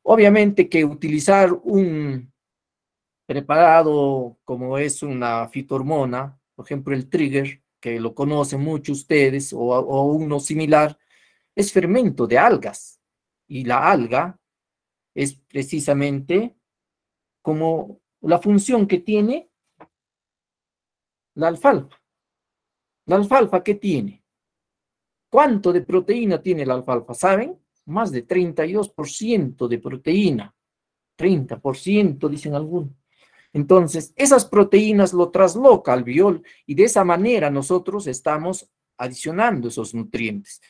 Obviamente que utilizar un preparado como es una fitohormona, por ejemplo el trigger, que lo conocen muchos ustedes, o uno similar, es fermento de algas. Y la alga es precisamente como la función que tiene la alfalfa. ¿La alfalfa qué tiene? ¿Cuánto de proteína tiene la alfalfa? ¿Saben? Más de 32% de proteína. 30%, dicen algunos. Entonces, esas proteínas lo trasloca al biol y de esa manera nosotros estamos adicionando esos nutrientes.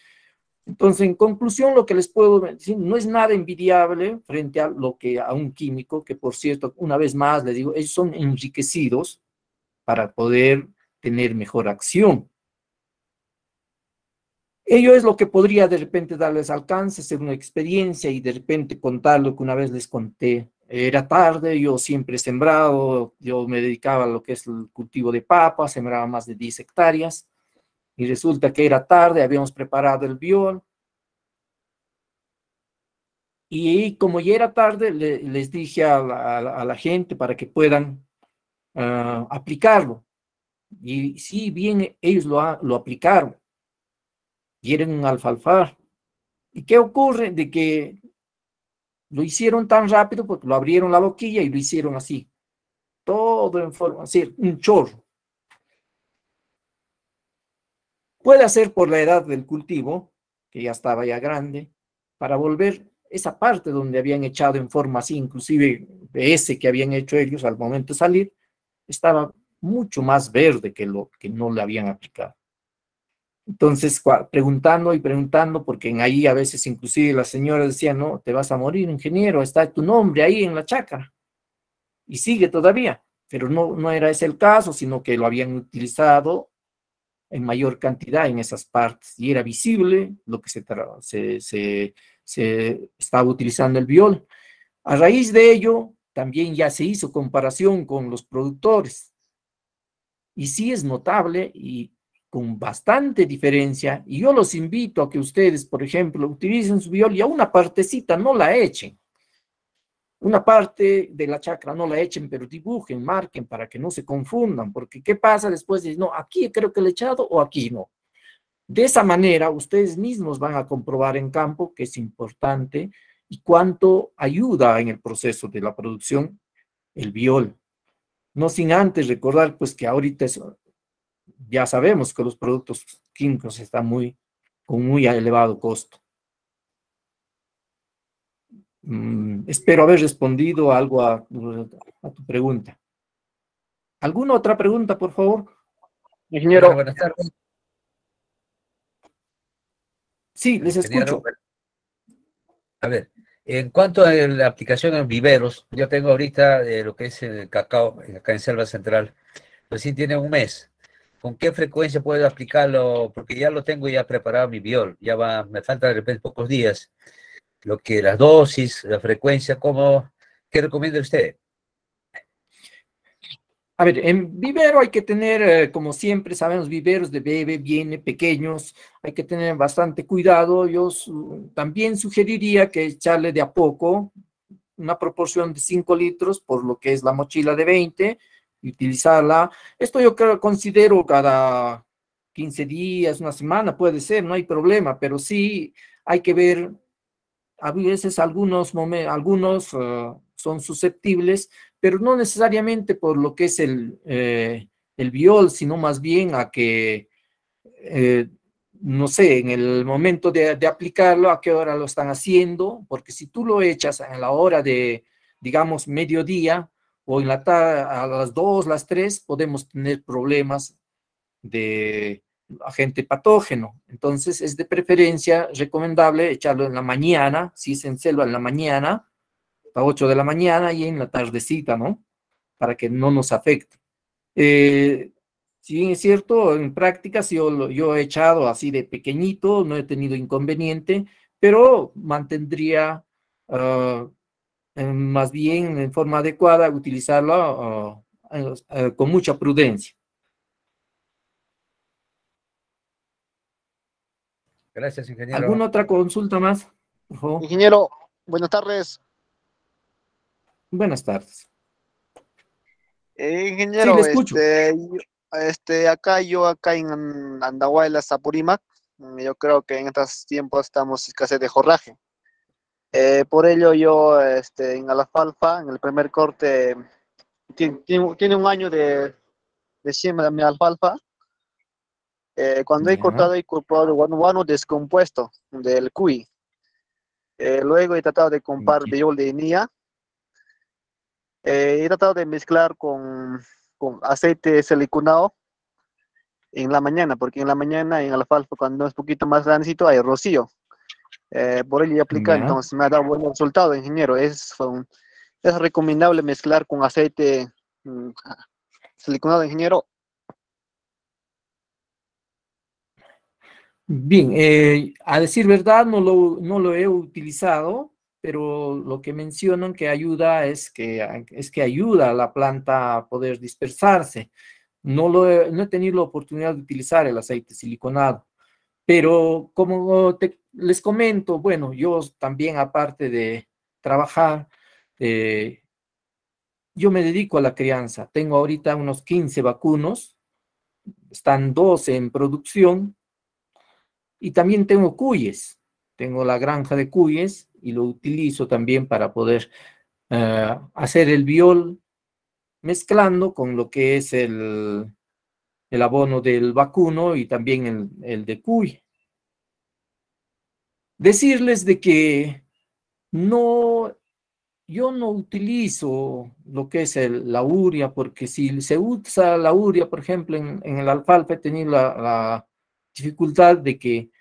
Entonces, en conclusión, lo que les puedo decir, no es nada envidiable frente a a un químico, que por cierto, una vez más les digo, ellos son enriquecidos para poder tener mejor acción. Ello es lo que podría de repente darles alcance, hacer una experiencia y de repente contar lo que una vez les conté. Era tarde, yo siempre he sembrado, yo me dedicaba a lo que es el cultivo de papas, sembraba más de 10 hectáreas, y resulta que era tarde, habíamos preparado el biol, y como ya era tarde, les dije a la gente para que puedan aplicarlo, y sí, bien, ellos lo aplicaron, y era un alfalfar. ¿Y qué ocurre? De que lo hicieron tan rápido porque lo abrieron la boquilla y lo hicieron así. Todo en forma, así, un chorro. Puede ser por la edad del cultivo, que ya estaba ya grande, para volver esa parte donde habían echado en forma así, inclusive de ese que habían hecho ellos al momento de salir, estaba mucho más verde que lo que no le habían aplicado. Entonces, preguntando y preguntando, porque en ahí a veces inclusive la señora decía, no, te vas a morir, ingeniero, está tu nombre ahí en la chácara. Y sigue todavía, pero no era ese el caso, sino que lo habían utilizado en mayor cantidad en esas partes. Y era visible lo que se estaba utilizando el biol. A raíz de ello, también ya se hizo comparación con los productores. Y sí es notable y con bastante diferencia, y yo los invito a que ustedes, por ejemplo, utilicen su biol y a una partecita no la echen. Una parte de la chacra no la echen, pero dibujen, marquen para que no se confundan, porque ¿qué pasa después? Dicen, no, aquí creo que le he echado o aquí no. De esa manera, ustedes mismos van a comprobar en campo que es importante y cuánto ayuda en el proceso de la producción el biol. No sin antes recordar, pues, que ahorita ya sabemos que los productos químicos están con muy elevado costo. Espero haber respondido algo a tu pregunta. ¿Alguna otra pregunta, por favor? Ingeniero. Buenas tardes. Sí, les Ingeniero, escucho. A ver, en cuanto a la aplicación en viveros, yo tengo ahorita lo que es el cacao, acá en Selva Central, pues sí tiene un mes. ¿Con qué frecuencia puedo aplicarlo? Porque ya lo tengo ya preparado mi biol, me falta de repente pocos días. Lo que las dosis, la frecuencia, ¿qué recomienda usted? A ver, en vivero hay que tener, como siempre sabemos, viveros de bebé, viene pequeños, hay que tener bastante cuidado. Yo también sugeriría que echarle de a poco, una proporción de 5 litros por lo que es la mochila de 20 y utilizarla. Esto yo considero cada 15 días, una semana, puede ser, no hay problema, pero sí hay que ver, a veces algunos son susceptibles, pero no necesariamente por lo que es el biol, sino más bien a que, no sé, en el momento de aplicarlo, a qué hora lo están haciendo, porque si tú lo echas a la hora de, digamos, mediodía, o en la tarde, a las 2, las 3, podemos tener problemas de agente patógeno. Entonces, es de preferencia recomendable echarlo en la mañana, si es en selva en la mañana, a 8 de la mañana y en la tardecita, ¿no? Para que no nos afecte. Si bien es cierto, en prácticas yo he echado así de pequeñito, no he tenido inconveniente, pero mantendría más bien en forma adecuada utilizarlo con mucha prudencia. Gracias, ingeniero. ¿Alguna otra consulta más? Por favor. Ingeniero, buenas tardes. Buenas tardes. Ingeniero, Sí, le escucho. acá en Andahuaylas, Apurímac, yo creo que en estos tiempos estamos escasez de forraje. Por ello yo en la alfalfa, en el primer corte, tiene un año de siembra de mi alfalfa. Cuando he cortado, he incorporado guano descompuesto del cuy. Luego he tratado de comprar biol de INIA. He tratado de mezclar con aceite siliconado en la mañana, porque en la mañana en alfalfa, cuando es un poquito más grandecito, hay rocío. Por ello he aplicado, entonces me ha dado buen resultado, ingeniero. Es recomendable mezclar con aceite siliconado, ingeniero. Bien, a decir verdad, no lo he utilizado, pero lo que mencionan que ayuda es que ayuda a la planta a poder dispersarse. No he tenido la oportunidad de utilizar el aceite siliconado, pero como les comento, bueno, yo también aparte de trabajar, yo me dedico a la crianza. Tengo ahorita unos 15 vacunos, están 12 en producción. Y también tengo cuyes, tengo la granja de cuyes y lo utilizo también para poder hacer el biol mezclando con lo que es el abono del vacuno y también el de cuy. Decirles de que yo no utilizo lo que es la urea, porque si se usa la urea, por ejemplo, en el alfalfa he tenido la dificultad de que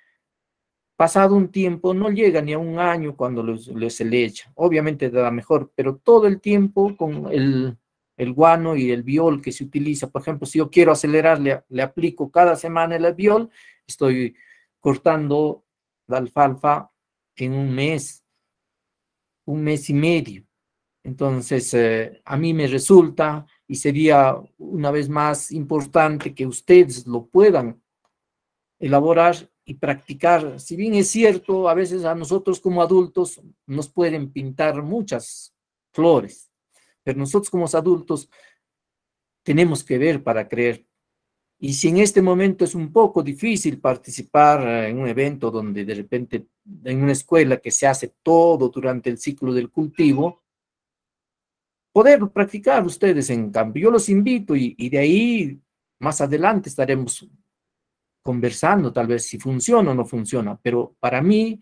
pasado un tiempo, no llega ni a un año cuando se le echa. Obviamente da mejor, pero todo el tiempo con el guano y el biol que se utiliza. Por ejemplo, si yo quiero acelerar, le aplico cada semana el biol, estoy cortando la alfalfa en un mes y medio. Entonces, a mí me resulta y sería una vez más importante que ustedes lo puedan elaborar y practicar. Si bien es cierto, a veces a nosotros como adultos nos pueden pintar muchas flores, pero nosotros como adultos tenemos que ver para creer. Y si en este momento es un poco difícil participar en un evento donde de repente en una escuela que se hace todo durante el ciclo del cultivo, poder practicar ustedes en campo. Yo los invito y de ahí más adelante estaremos conversando tal vez si funciona o no funciona, pero para mí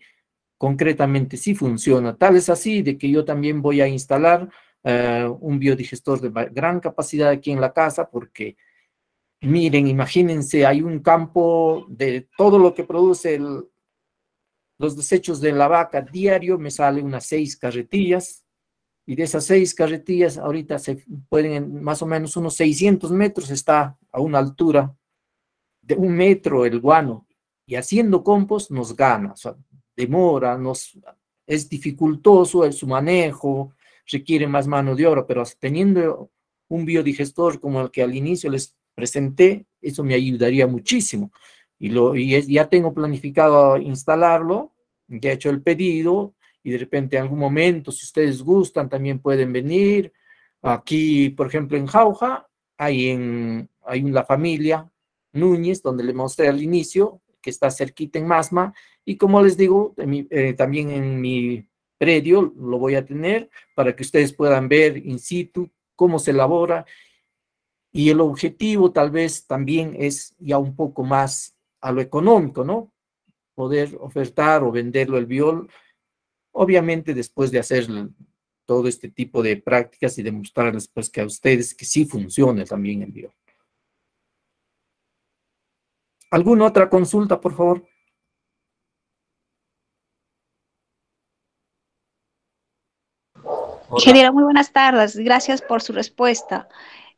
concretamente sí funciona. Tal es así de que yo también voy a instalar un biodigestor de gran capacidad aquí en la casa, porque miren, imagínense, hay un campo de todo lo que produce los desechos de la vaca diario, me sale unas 6 carretillas, y de esas 6 carretillas ahorita se pueden, más o menos unos 600 metros, está a una altura de 1 metro el guano, y haciendo compost nos gana, o sea, demora, es dificultoso su manejo, requiere más mano de obra, pero teniendo un biodigestor como el que al inicio les presenté, eso me ayudaría muchísimo, y ya tengo planificado instalarlo, ya he hecho el pedido, y de repente en algún momento, si ustedes gustan, también pueden venir. Aquí, por ejemplo, en Jauja, hay una familia, Núñez, donde le mostré al inicio, que está cerquita en Masma, y como les digo, también en mi predio lo voy a tener para que ustedes puedan ver in situ cómo se elabora, y el objetivo tal vez también es ya un poco más a lo económico, ¿no? Poder ofertar o venderlo el biol, obviamente después de hacer todo este tipo de prácticas y demostrarles pues que a ustedes que sí funciona también el biol. ¿Alguna otra consulta, por favor? Ingeniero, muy buenas tardes. Gracias por su respuesta.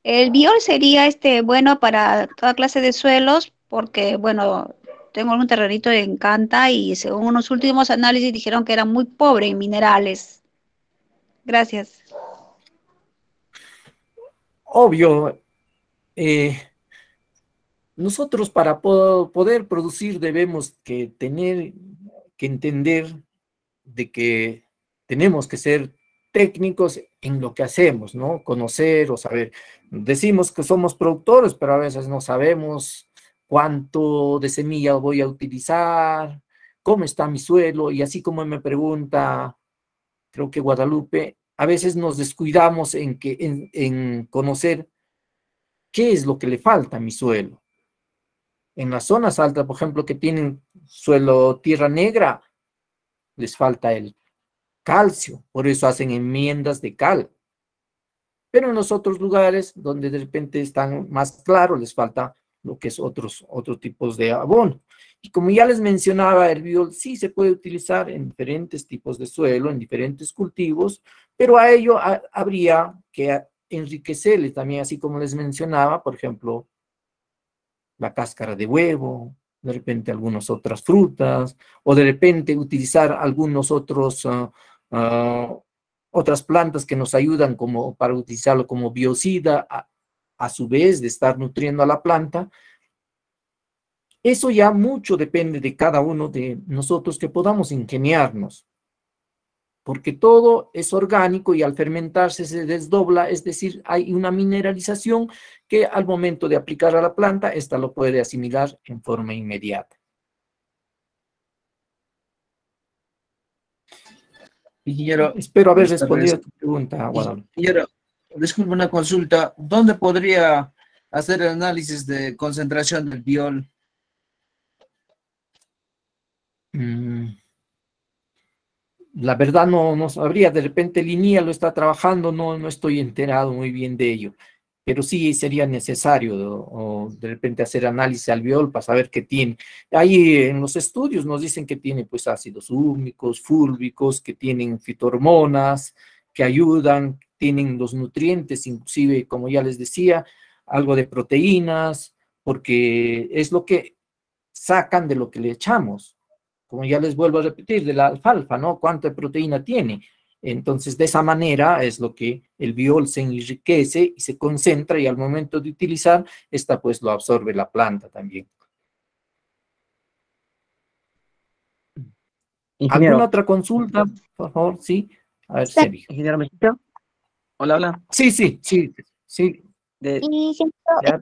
El biol sería bueno para toda clase de suelos porque, bueno, tengo un terrenito en Canta y según unos últimos análisis dijeron que era muy pobre en minerales. Gracias. Obvio, nosotros para poder producir debemos que entender de que tenemos que ser técnicos en lo que hacemos, ¿no? Conocer o saber. Decimos que somos productores, pero a veces no sabemos cuánto de semilla voy a utilizar, cómo está mi suelo, y así como me pregunta, creo que Guadalupe, a veces nos descuidamos en conocer qué es lo que le falta a mi suelo. En las zonas altas, por ejemplo, que tienen suelo tierra negra, les falta el calcio, por eso hacen enmiendas de cal. Pero en los otros lugares donde de repente están más claros, les falta lo que es otros tipos de abono. Y como ya les mencionaba, el biol sí se puede utilizar en diferentes tipos de suelo, en diferentes cultivos, pero a ello habría que enriquecerle también, así como les mencionaba, por ejemplo, la cáscara de huevo, de repente algunas otras frutas, o de repente utilizar algunos otras plantas que nos ayudan para utilizarlo como biocida, a su vez de estar nutriendo a la planta. Eso ya mucho depende de cada uno de nosotros que podamos ingeniarnos, porque todo es orgánico y al fermentarse se desdobla, es decir, hay una mineralización que al momento de aplicar a la planta, esta lo puede asimilar en forma inmediata. Ingeniero, espero haber respondido a tu pregunta, Guadalupe. Ingeniero, disculpe una consulta. ¿Dónde podría hacer el análisis de concentración del biol? La verdad no sabría, de repente Linía lo está trabajando, no estoy enterado muy bien de ello, pero sí sería necesario o de repente hacer análisis al biol para saber qué tiene. Ahí en los estudios nos dicen que tiene pues ácidos húmicos, fúlvicos, que tienen fitohormonas, que ayudan, tienen los nutrientes, inclusive como ya les decía, algo de proteínas, porque es lo que sacan de lo que le echamos. Como ya les vuelvo a repetir, de la alfalfa, ¿no? ¿Cuánta proteína tiene? Entonces, de esa manera es lo que el biol se enriquece y se concentra, y al momento de utilizar, esta pues lo absorbe la planta también. Ingeniero. ¿Alguna otra consulta, por favor? Sí. A ver, Sergio. Ingeniero, ¿me escucha? Hola, hola. Sí. Ingeniero,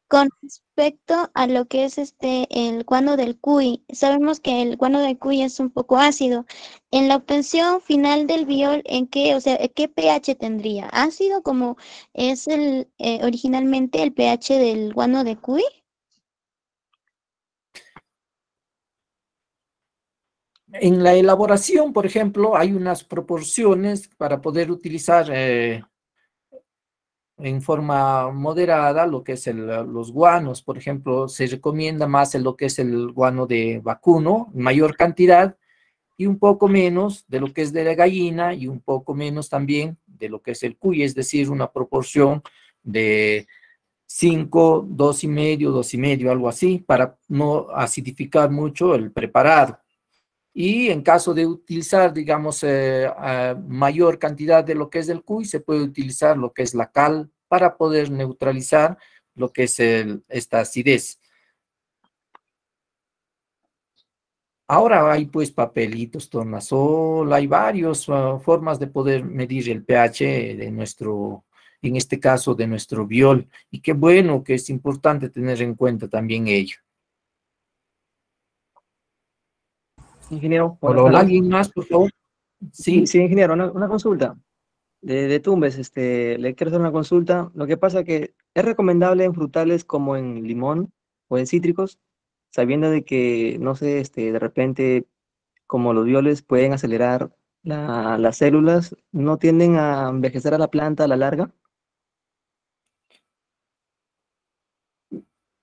con respecto a lo que es el guano del cuy, sabemos que el guano del cuy es un poco ácido. En la obtención final del biol, ¿qué pH tendría? ¿Ácido como es originalmente el pH del guano de cuy? En la elaboración, por ejemplo, hay unas proporciones para poder utilizar en forma moderada lo que es los guanos. Por ejemplo, se recomienda más lo que es el guano de vacuno, mayor cantidad, y un poco menos de lo que es de la gallina, y un poco menos también de lo que es el cuy, es decir, una proporción de 5, 2,5, 2,5, algo así, para no acidificar mucho el preparado. Y en caso de utilizar, digamos, mayor cantidad de lo que es el cuy, se puede utilizar lo que es la cal para poder neutralizar lo que es esta acidez. Ahora hay pues papelitos, tornasol, hay varias formas de poder medir el pH de nuestro, en este caso de nuestro biol, y qué bueno que es importante tener en cuenta también ello. Ingeniero, Hola, buenas hola. tardes. ¿Alguien más, por favor? Sí. Sí, ingeniero, una consulta. De Tumbes, le quiero hacer una consulta. Lo que pasa que es recomendable en frutales como en limón o en cítricos, sabiendo de que, no sé, de repente, como los violes pueden acelerar las células, ¿no tienden a envejecer a la planta a la larga?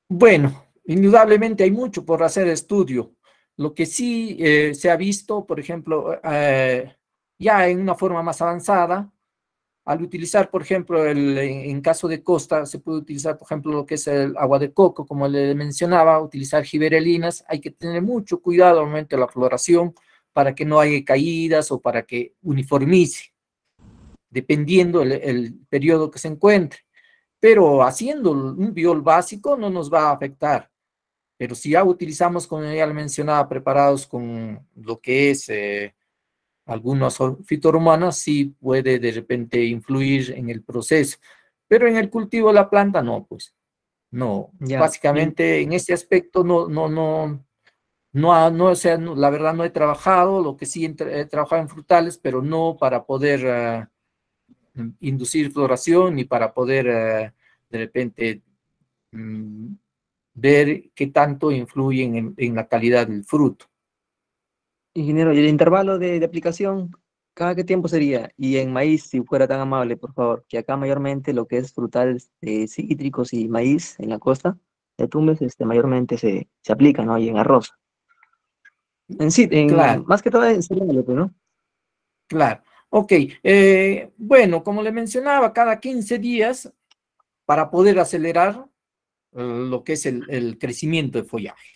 Bueno, indudablemente hay mucho por hacer estudio. Lo que sí se ha visto, por ejemplo, ya en una forma más avanzada, al utilizar, por ejemplo, en caso de costa, se puede utilizar, por ejemplo, lo que es el agua de coco, como le mencionaba, utilizar giberelinas. Hay que tener mucho cuidado al momento de la floración para que no haya caídas o para que uniformice, dependiendo el periodo que se encuentre. Pero haciendo un biol básico no nos va a afectar. Pero si ya utilizamos, como ya le mencionaba, preparados con lo que es algunas fitohormonas, sí puede de repente influir en el proceso. Pero en el cultivo de la planta no, pues. No, Ya, básicamente en ese aspecto o sea, la verdad no he trabajado, lo que sí he trabajado en frutales, pero no para poder inducir floración ni para poder de repente ver qué tanto influyen en la calidad del fruto. ingeniero, ¿y el intervalo de aplicación, cada qué tiempo sería? Y en maíz, si fuera tan amable, por favor, que acá mayormente lo que es frutales cítricos y maíz en la costa de Tumbes, mayormente se aplica, ¿no? Y en arroz. Sí, Claro, más que todo en cereales, ¿no? claro. Ok, bueno, como le mencionaba, cada 15 días para poder acelerar lo que es el crecimiento de follaje.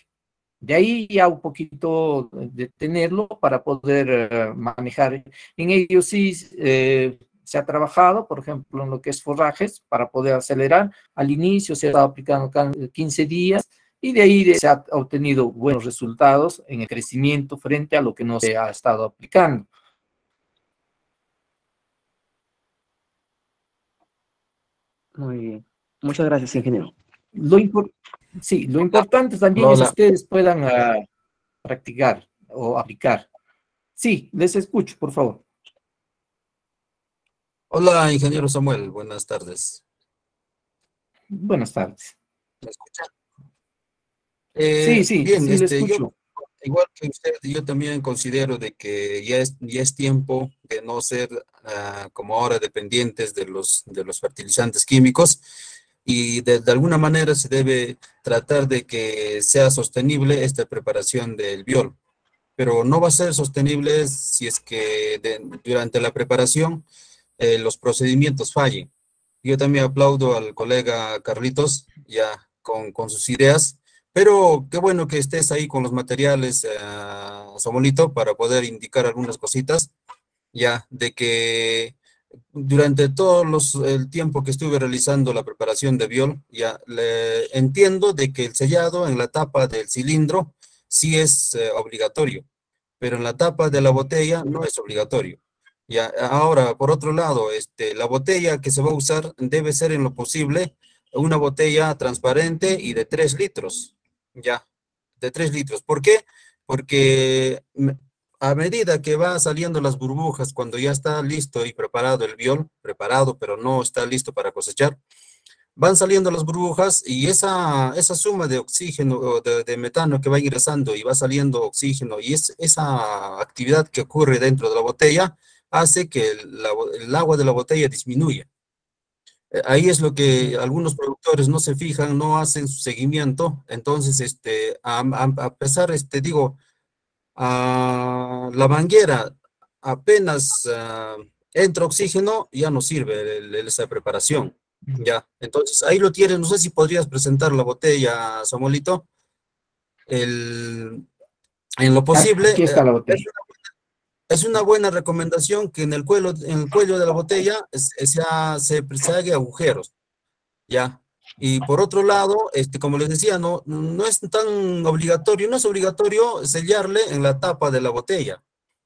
De ahí ya un poquito de tenerlo para poder manejar. En ello sí se ha trabajado, por ejemplo, en lo que es forrajes, para poder acelerar. Al inicio se ha estado aplicando cada 15 días y de ahí se ha obtenido buenos resultados en el crecimiento frente a lo que no se ha estado aplicando. Muy bien. Muchas gracias, ingeniero. Sí, lo importante también Hola, es que hola. ustedes puedan practicar o aplicar. Sí, les escucho, por favor. Hola, ingeniero Samuel, buenas tardes. Buenas tardes. ¿Me escucha? Sí, Bien, sí, le yo, escucho. igual que usted, yo también considero de que ya es tiempo de no ser como ahora dependientes de los fertilizantes químicos y de alguna manera se debe tratar de que sea sostenible esta preparación del biol. Pero no va a ser sostenible si es que durante la preparación los procedimientos fallen. Yo también aplaudo al colega Carlitos ya con sus ideas, pero qué bueno que estés ahí con los materiales, Samuelito, para poder indicar algunas cositas, ya de que durante el tiempo que estuve realizando la preparación de biol, ya entiendo de que el sellado en la tapa del cilindro sí es obligatorio, pero en la tapa de la botella no es obligatorio. Ya, ahora, por otro lado, la botella que se va a usar debe ser en lo posible una botella transparente y de 3 litros. Ya, de 3 litros. ¿Por qué? Porque a medida que va saliendo las burbujas, cuando ya está listo y preparado el biol, preparado, pero no está listo para cosechar, van saliendo las burbujas y esa suma de oxígeno o de metano que va ingresando y va saliendo oxígeno y esa actividad que ocurre dentro de la botella hace que el agua de la botella disminuya. Ahí es lo que algunos productores no se fijan, no hacen su seguimiento. Entonces, a pesar, digo, la manguera apenas entra oxígeno, ya no sirve esa preparación. Ya, entonces ahí lo tienes. No sé si podrías presentar la botella, Samuelito. En lo posible, Aquí está la botella. es una buena recomendación que en el cuello de la botella se haga agujeros, ¿ya? Y por otro lado, como les decía, no es tan obligatorio, no es obligatorio sellarle en la tapa de la botella.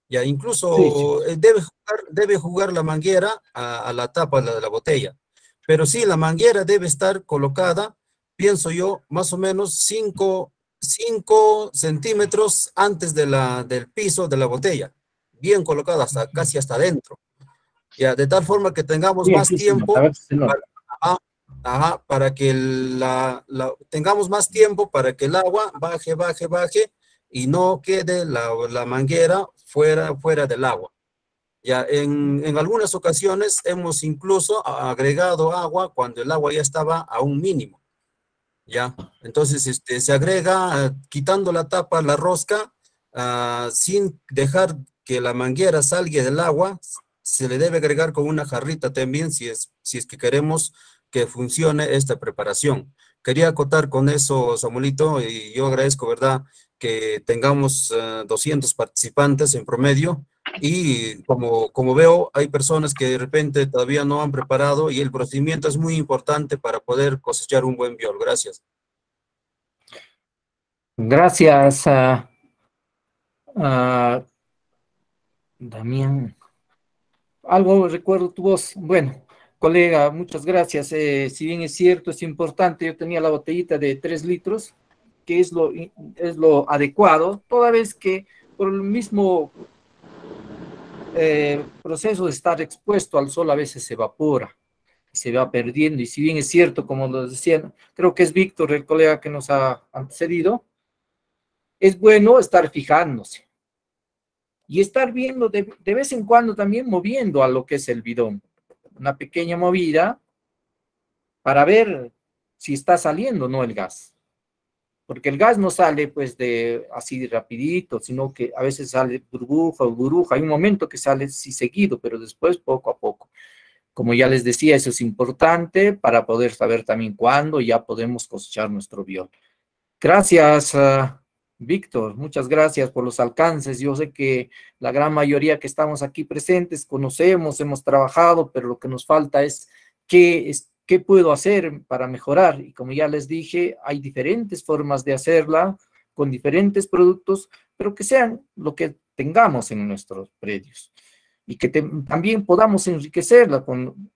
Ya, incluso debe jugar la manguera a la tapa de la botella. Pero sí, la manguera debe estar colocada, pienso yo, más o menos 5 centímetros antes del piso de la botella. Bien colocada, casi hasta adentro. Ya, de tal forma que tengamos más tiempo para que tengamos más tiempo para que el agua baje y no quede la manguera fuera del agua. Ya, en algunas ocasiones hemos incluso agregado agua cuando el agua ya estaba a un mínimo. Ya, entonces se agrega quitando la tapa, la rosca, sin dejar que la manguera salga del agua. Se le debe agregar con una jarrita también si es que queremos que funcione esta preparación. Quería acotar con eso, Samuelito, y yo agradezco, ¿verdad?, que tengamos 200 participantes en promedio, y como veo, hay personas que de repente todavía no han preparado, y el procedimiento es muy importante para poder cosechar un buen viol. Gracias. Gracias, Damián. Algo recuerdo tu voz. Bueno, colega, muchas gracias. Si bien es cierto, es importante, yo tenía la botellita de 3 litros, que es lo adecuado, toda vez que por el mismo proceso de estar expuesto al sol a veces se evapora y se va perdiendo. Y si bien es cierto, como lo decían, creo que es Víctor, el colega que nos ha antecedido, es bueno estar fijándose y estar viendo de vez en cuando también moviendo a lo que es el bidón. Una pequeña movida para ver si está saliendo o no el gas. Porque el gas no sale pues así de rapidito, sino que a veces sale burbuja. Hay un momento que sale sí seguido, pero después poco a poco. Como ya les decía, eso es importante para poder saber también cuándo ya podemos cosechar nuestro viol. Gracias, Víctor, muchas gracias por los alcances. Yo sé que la gran mayoría que estamos aquí presentes conocemos, hemos trabajado, pero lo que nos falta es qué puedo hacer para mejorar. Y como ya les dije, hay diferentes formas de hacerla con diferentes productos, pero que sean lo que tengamos en nuestros predios y que también podamos enriquecerla con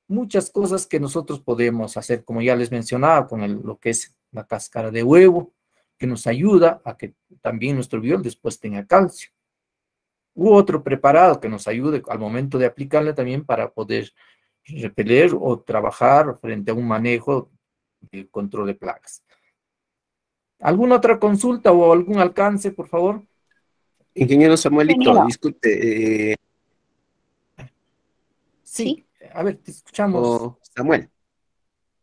muchas cosas que nosotros podemos hacer, como ya les mencionaba, con lo que es la cáscara de huevo, que nos ayuda a que también nuestro viol después tenga calcio. U otro preparado que nos ayude al momento de aplicarle también para poder repeler o trabajar frente a un manejo de control de plagas. ¿Alguna otra consulta o algún alcance, por favor? Ingeniero Samuelito, disculpe. Sí, a ver, te escuchamos. Samuel.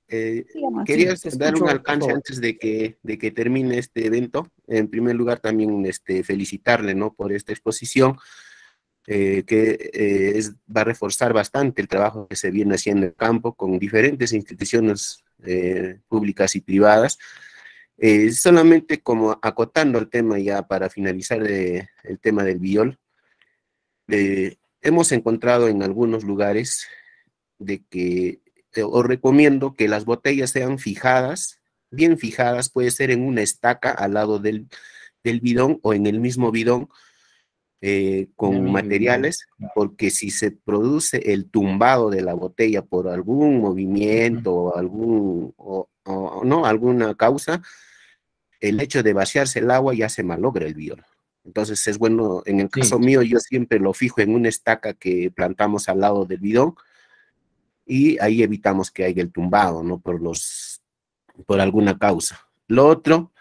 Quería te dar un escucho, alcance antes de que termine este evento. En primer lugar, también felicitarle, ¿no?, por esta exposición, que va a reforzar bastante el trabajo que se viene haciendo en el campo con diferentes instituciones públicas y privadas. Solamente como acotando el tema ya para finalizar el tema del viol, hemos encontrado en algunos lugares de que os recomiendo que las botellas sean fijadas, bien fijadas, puede ser en una estaca al lado del bidón o en el mismo bidón, con materiales, porque si se produce el tumbado de la botella por algún movimiento o alguna causa, el hecho de vaciarse el agua ya se malogra el viol. Entonces es bueno, en el caso mío, yo siempre lo fijo en una estaca que plantamos al lado del bidón, y ahí evitamos que haya el tumbado, ¿no?, por alguna causa. Lo otro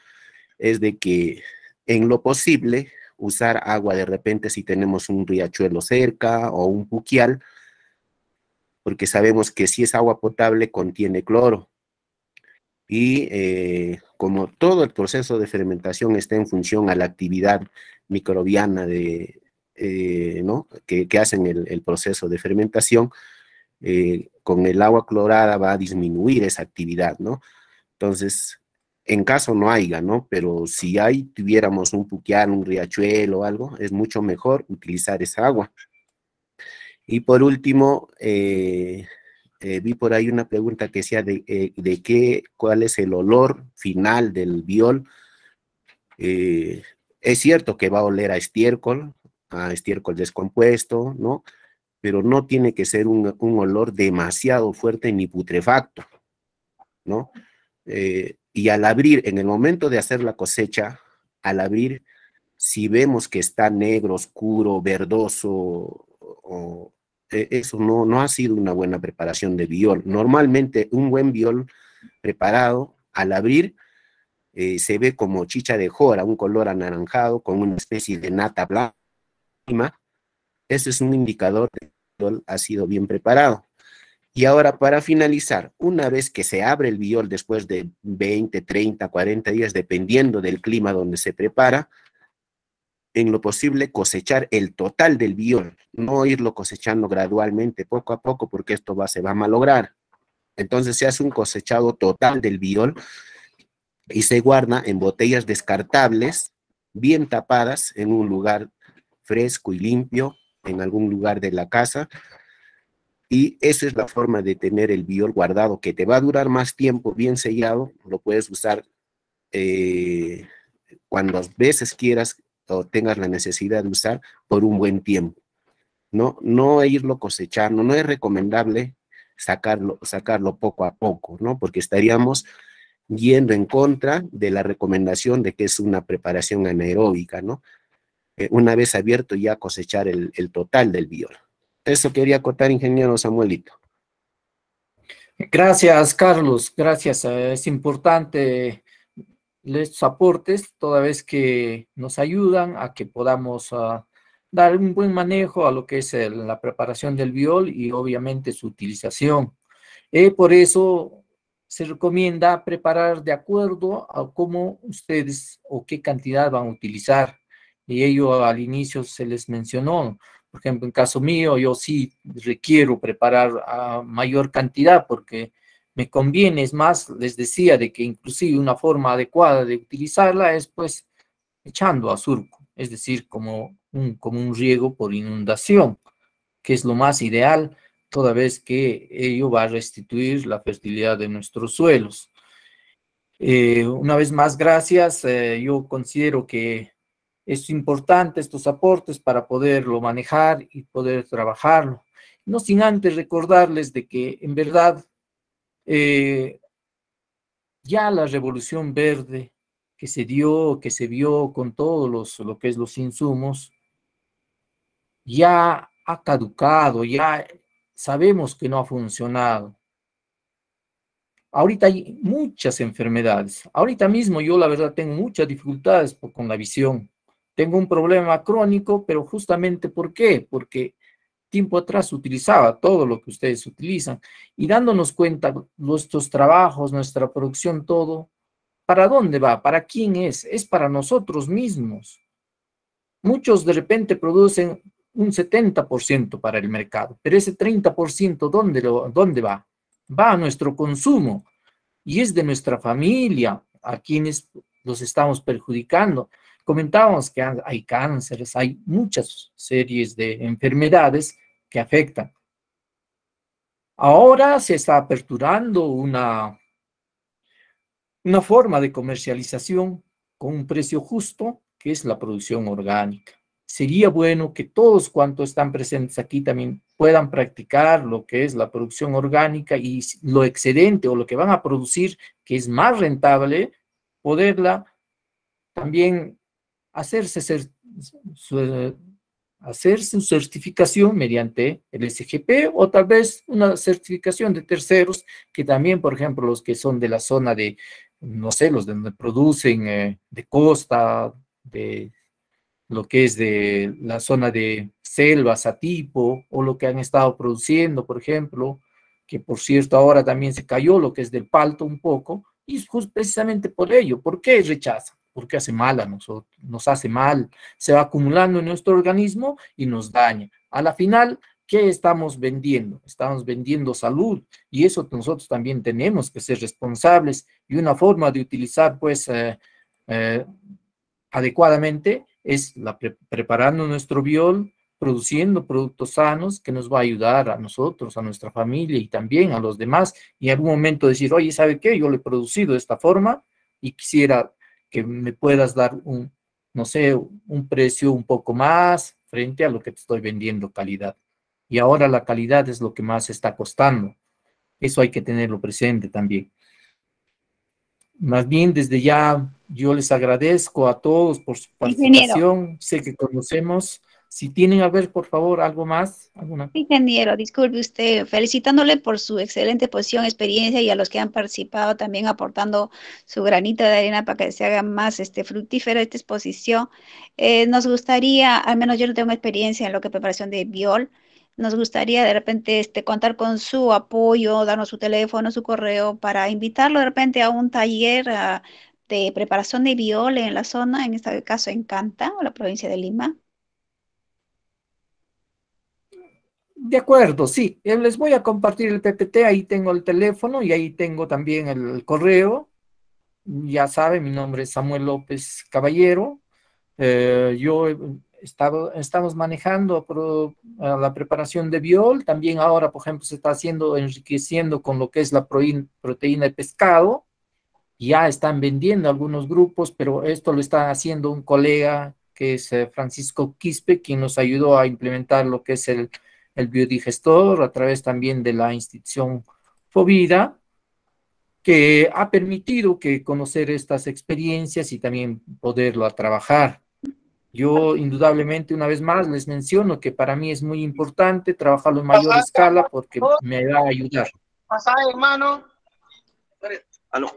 es de que en lo posible usar agua de repente si tenemos un riachuelo cerca o un puquial, porque sabemos que si es agua potable contiene cloro. Y como todo el proceso de fermentación está en función a la actividad microbiana ¿no?, que hacen el proceso de fermentación, con el agua clorada va a disminuir esa actividad, ¿no? Entonces, en caso no haya, ¿no?, pero si tuviéramos un puquial, un riachuelo o algo, es mucho mejor utilizar esa agua. Y por último, vi por ahí una pregunta que decía cuál es el olor final del biol. Es cierto que va a oler a estiércol descompuesto, ¿no? Pero no tiene que ser un olor demasiado fuerte ni putrefacto, ¿no? Y al abrir, en el momento de hacer la cosecha, al abrir, si vemos que está negro, oscuro, verdoso, eso no ha sido una buena preparación de biol. Normalmente un buen biol preparado, al abrir, se ve como chicha de jora, un color anaranjado con una especie de nata blanca. Ese es un indicador de que el biol ha sido bien preparado. Y ahora, para finalizar, una vez que se abre el biol después de 20, 30, 40 días, dependiendo del clima donde se prepara, en lo posible cosechar el total del biol, no irlo cosechando gradualmente, poco a poco, porque esto se va a malograr. Entonces se hace un cosechado total del biol y se guarda en botellas descartables, bien tapadas, en un lugar fresco y limpio, en algún lugar de la casa. Y esa es la forma de tener el biol guardado, que te va a durar más tiempo, bien sellado. Lo puedes usar cuando veces quieras o tengas la necesidad de usar por un buen tiempo. No irlo cosechando, no es recomendable sacarlo poco a poco, ¿no? Porque estaríamos yendo en contra de la recomendación de que es una preparación anaeróbica, ¿no? Una vez abierto ya cosechar el total del biol. Eso quería acotar, ingeniero Samuelito. Gracias, Carlos, gracias. Es importante estos aportes, toda vez que nos ayudan a que podamos dar un buen manejo a lo que es la preparación del biol y obviamente su utilización. Por eso se recomienda preparar de acuerdo a cómo ustedes o qué cantidad van a utilizar. Y ello al inicio se les mencionó. Por ejemplo, en caso mío, yo sí requiero preparar a mayor cantidad porque me conviene. Es más, les decía de que inclusive una forma adecuada de utilizarla es pues echando a surco, es decir, como un riego por inundación, que es lo más ideal, toda vez que ello va a restituir la fertilidad de nuestros suelos. Una vez más, gracias. Yo considero que es importante estos aportes para poderlo manejar y poder trabajarlo. No sin antes recordarles de que en verdad ya la revolución verde que se vio con todos lo que es los insumos, ya ha caducado, ya sabemos que no ha funcionado. Ahorita hay muchas enfermedades. Ahorita mismo yo la verdad tengo muchas dificultades con la visión. Tengo un problema crónico, pero justamente ¿por qué? Porque tiempo atrás utilizaba todo lo que ustedes utilizan y dándonos cuenta nuestros trabajos, nuestra producción, todo, ¿para dónde va? ¿Para quién es? Es para nosotros mismos. Muchos de repente producen un 70% para el mercado, pero ese 30% ¿dónde va? Va a nuestro consumo y es de nuestra familia a quienes los estamos perjudicando. Comentábamos que hay cánceres, hay muchas series de enfermedades que afectan. Ahora se está aperturando una forma de comercialización con un precio justo, que es la producción orgánica. Sería bueno que todos cuantos están presentes aquí también puedan practicar lo que es la producción orgánica y lo excedente o lo que van a producir, que es más rentable, poderla también hacerse su certificación mediante el SGP o tal vez una certificación de terceros que también, por ejemplo, los que son de la zona de, no sé, los de donde producen de costa, de lo que es de la zona de selvas a tipo o lo que han estado produciendo, por ejemplo, que por cierto ahora también se cayó lo que es del palto un poco y es precisamente por ello. ¿Por qué rechaza? Porque hace mal a nosotros, nos hace mal, se va acumulando en nuestro organismo y nos daña. A la final, ¿qué estamos vendiendo? Estamos vendiendo salud y eso nosotros también tenemos que ser responsables y una forma de utilizar pues adecuadamente es preparando nuestro biol, produciendo productos sanos que nos va a ayudar a nosotros, a nuestra familia y también a los demás. Y en algún momento decir, oye, ¿sabe qué? Yo lo he producido de esta forma y quisiera que me puedas dar un, no sé, un precio un poco más frente a lo que te estoy vendiendo calidad. Y ahora la calidad es lo que más está costando. Eso hay que tenerlo presente también. Más bien, desde ya, yo les agradezco a todos por su Ingeniero. participación. Sé que conocemos. Si tienen, a ver, por favor, algo más. ¿Alguna? Ingeniero, disculpe usted, felicitándole por su excelente posición, experiencia y a los que han participado también aportando su granito de arena para que se haga más fructífera esta exposición. Nos gustaría, al menos yo no tengo experiencia en lo que es preparación de biol, nos gustaría de repente contar con su apoyo, darnos su teléfono, su correo para invitarlo de repente a un taller de preparación de biol en la zona, en este caso en Canta o la provincia de Lima. De acuerdo, sí. Les voy a compartir el PPT. Ahí tengo el teléfono y ahí tengo también el correo. Ya sabe, mi nombre es Samuel López Caballero. Estamos manejando la preparación de biol. También ahora, por ejemplo, se está enriqueciendo con lo que es la proteína de pescado. Ya están vendiendo algunos grupos, pero esto lo está haciendo un colega que es Francisco Quispe, quien nos ayudó a implementar lo que es el biodigestor a través también de la institución Fovida, que ha permitido que conocer estas experiencias y también poderlo a trabajar. Yo indudablemente una vez más les menciono que para mí es muy importante trabajarlo en mayor escala porque me va a ayudar. hermano. Aló.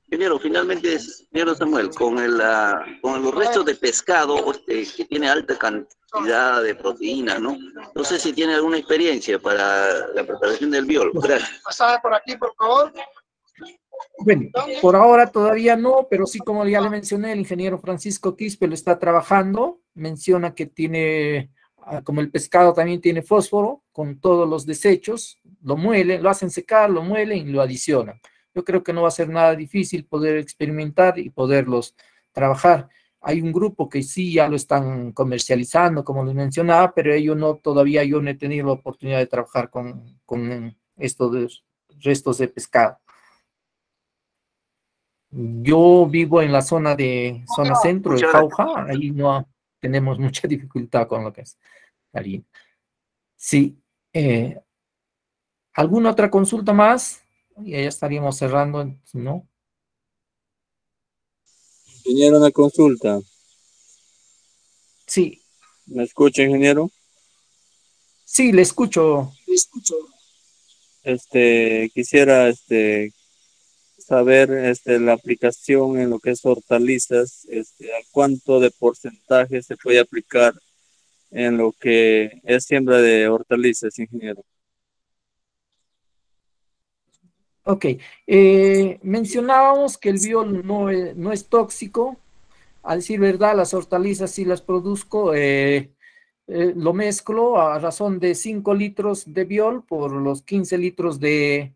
Ingeniero, finalmente, ingeniero Samuel, con los restos de pescado que tiene alta cantidad de proteína, ¿no? No sé si tiene alguna experiencia para la preparación del biol. Gracias. Pasar por aquí, por favor. Bueno, por ahora todavía no, pero sí, como ya le mencioné, el ingeniero Francisco Quispe lo está trabajando. Menciona que tiene, como el pescado también tiene fósforo, con todos los desechos, lo muelen, lo hacen secar, lo muelen y lo adicionan. Yo creo que no va a ser nada difícil poder experimentar y poderlos trabajar. Hay un grupo que sí ya lo están comercializando, como les mencionaba, pero todavía yo no he tenido la oportunidad de trabajar con estos restos de pescado. Yo vivo en la zona centro de Jauja, ahí no tenemos mucha dificultad con lo que es harina. Sí. ¿Alguna otra consulta más? Y ya estaríamos cerrando, ¿no? Ingeniero, una consulta. Sí. ¿Me escucha, ingeniero? Sí, le escucho. Quisiera saber la aplicación en lo que es hortalizas, a cuánto de porcentaje se puede aplicar en lo que es siembra de hortalizas, ingeniero. Ok, mencionábamos que el biol no es tóxico. A decir verdad, las hortalizas sí las produzco, lo mezclo a razón de 5 litros de biol por los 15 litros de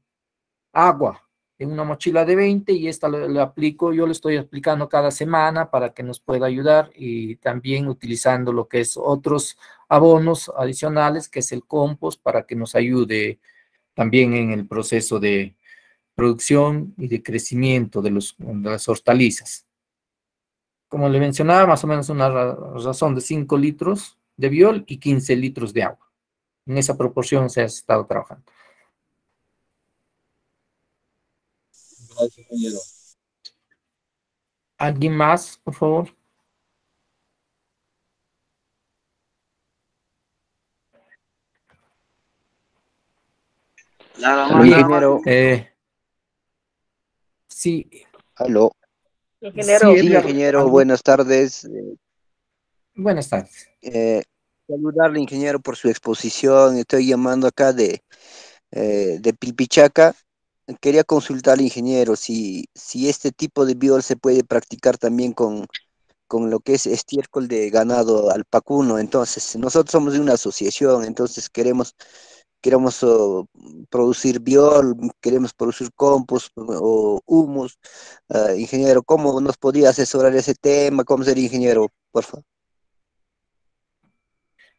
agua en una mochila de 20 y esta le aplico, yo le estoy aplicando cada semana para que nos pueda ayudar y también utilizando lo que es otros abonos adicionales, que es el compost, para que nos ayude también en el proceso de producción y de crecimiento de las hortalizas. Como le mencionaba, más o menos una razón de 5 litros de biol y 15 litros de agua. En esa proporción se ha estado trabajando. Gracias, ingeniero. ¿Alguien más, por favor? Nada más. Oye, Ingeniero. Sí. Aló. Ingeniero. Sí, ingeniero, buenas tardes. Buenas tardes. Saludarle, ingeniero, por su exposición. Estoy llamando acá de Pilpichaca. Quería consultarle, ingeniero, si este tipo de biol se puede practicar también con lo que es estiércol de ganado alpacuno. Entonces, nosotros somos de una asociación, entonces queremos producir biol, queremos producir compost o humus. Ingeniero, ¿cómo nos podría asesorar ese tema? ¿Cómo sería, ingeniero? Por favor.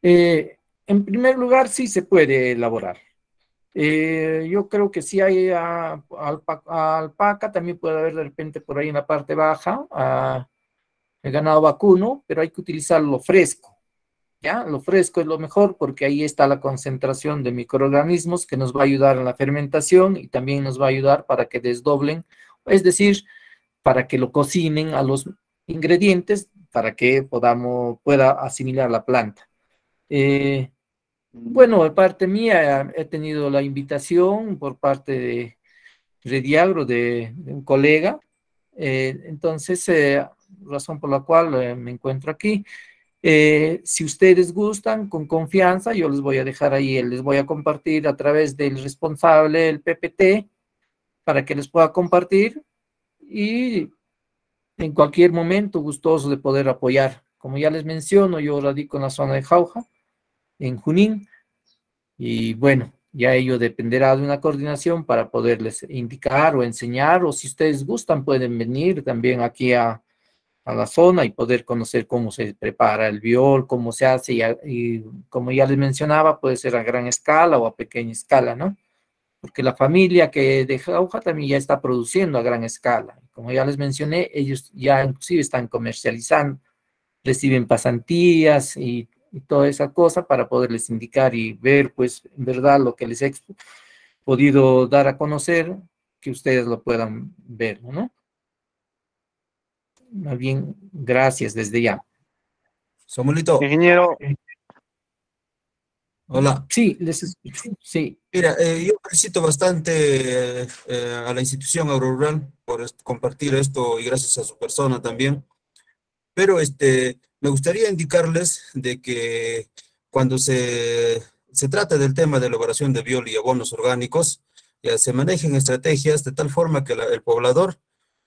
En primer lugar, sí se puede elaborar. Yo creo que sí hay alpaca, también puede haber de repente por ahí en la parte baja, el ganado vacuno, pero hay que utilizarlo fresco, ¿ya? Lo fresco es lo mejor porque ahí está la concentración de microorganismos que nos va a ayudar en la fermentación y también nos va a ayudar para que desdoblen, es decir, para que lo cocinen a los ingredientes para que pueda asimilar la planta. Bueno, de parte mía he tenido la invitación por parte de Rediagro, de un colega, entonces, razón por la cual me encuentro aquí. Si ustedes gustan, con confianza, yo les voy a dejar ahí, les voy a compartir a través del responsable del PPT para que les pueda compartir y en cualquier momento gustoso de poder apoyar. Como ya les menciono, yo radico en la zona de Jauja, en Junín, y bueno, ya ello dependerá de una coordinación para poderles indicar o enseñar, o si ustedes gustan pueden venir también aquí a la zona y poder conocer cómo se prepara el biol, cómo se hace, y como ya les mencionaba, puede ser a gran escala o a pequeña escala, ¿no? Porque la familia que de Jauja también ya está produciendo a gran escala. Como ya les mencioné, ellos ya inclusive están comercializando, reciben pasantías y toda esa cosa para poderles indicar y ver, pues, en verdad lo que les he podido dar a conocer, que ustedes lo puedan ver, ¿no? Más bien, gracias desde ya. Samuelito. Ingeniero. Hola. Sí, sí. Mira, yo felicito bastante a la institución Agrorural por compartir esto y gracias a su persona también. Pero me gustaría indicarles de que cuando se trata del tema de elaboración de biol y abonos orgánicos, ya se manejen estrategias de tal forma que el poblador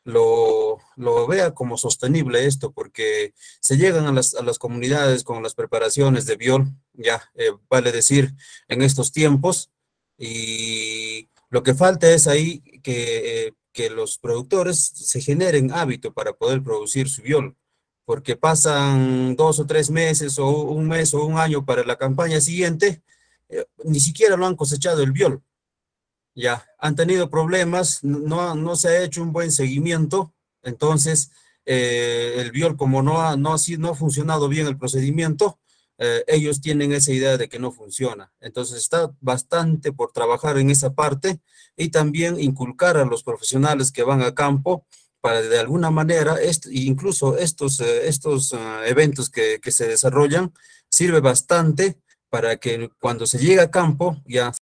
lo vea como sostenible esto, porque se llegan a las comunidades con las preparaciones de biol, vale decir, en estos tiempos, y lo que falta es ahí que los productores se generen hábito para poder producir su biol, porque pasan 2 o 3 meses o un mes o un año para la campaña siguiente, ni siquiera lo han cosechado el biol. Ya, han tenido problemas, no se ha hecho un buen seguimiento, entonces el biol como no ha funcionado bien el procedimiento, ellos tienen esa idea de que no funciona. Entonces está bastante por trabajar en esa parte y también inculcar a los profesionales que van a campo para de alguna manera, incluso estos eventos que se desarrollan, sirve bastante para que cuando se llega a campo ya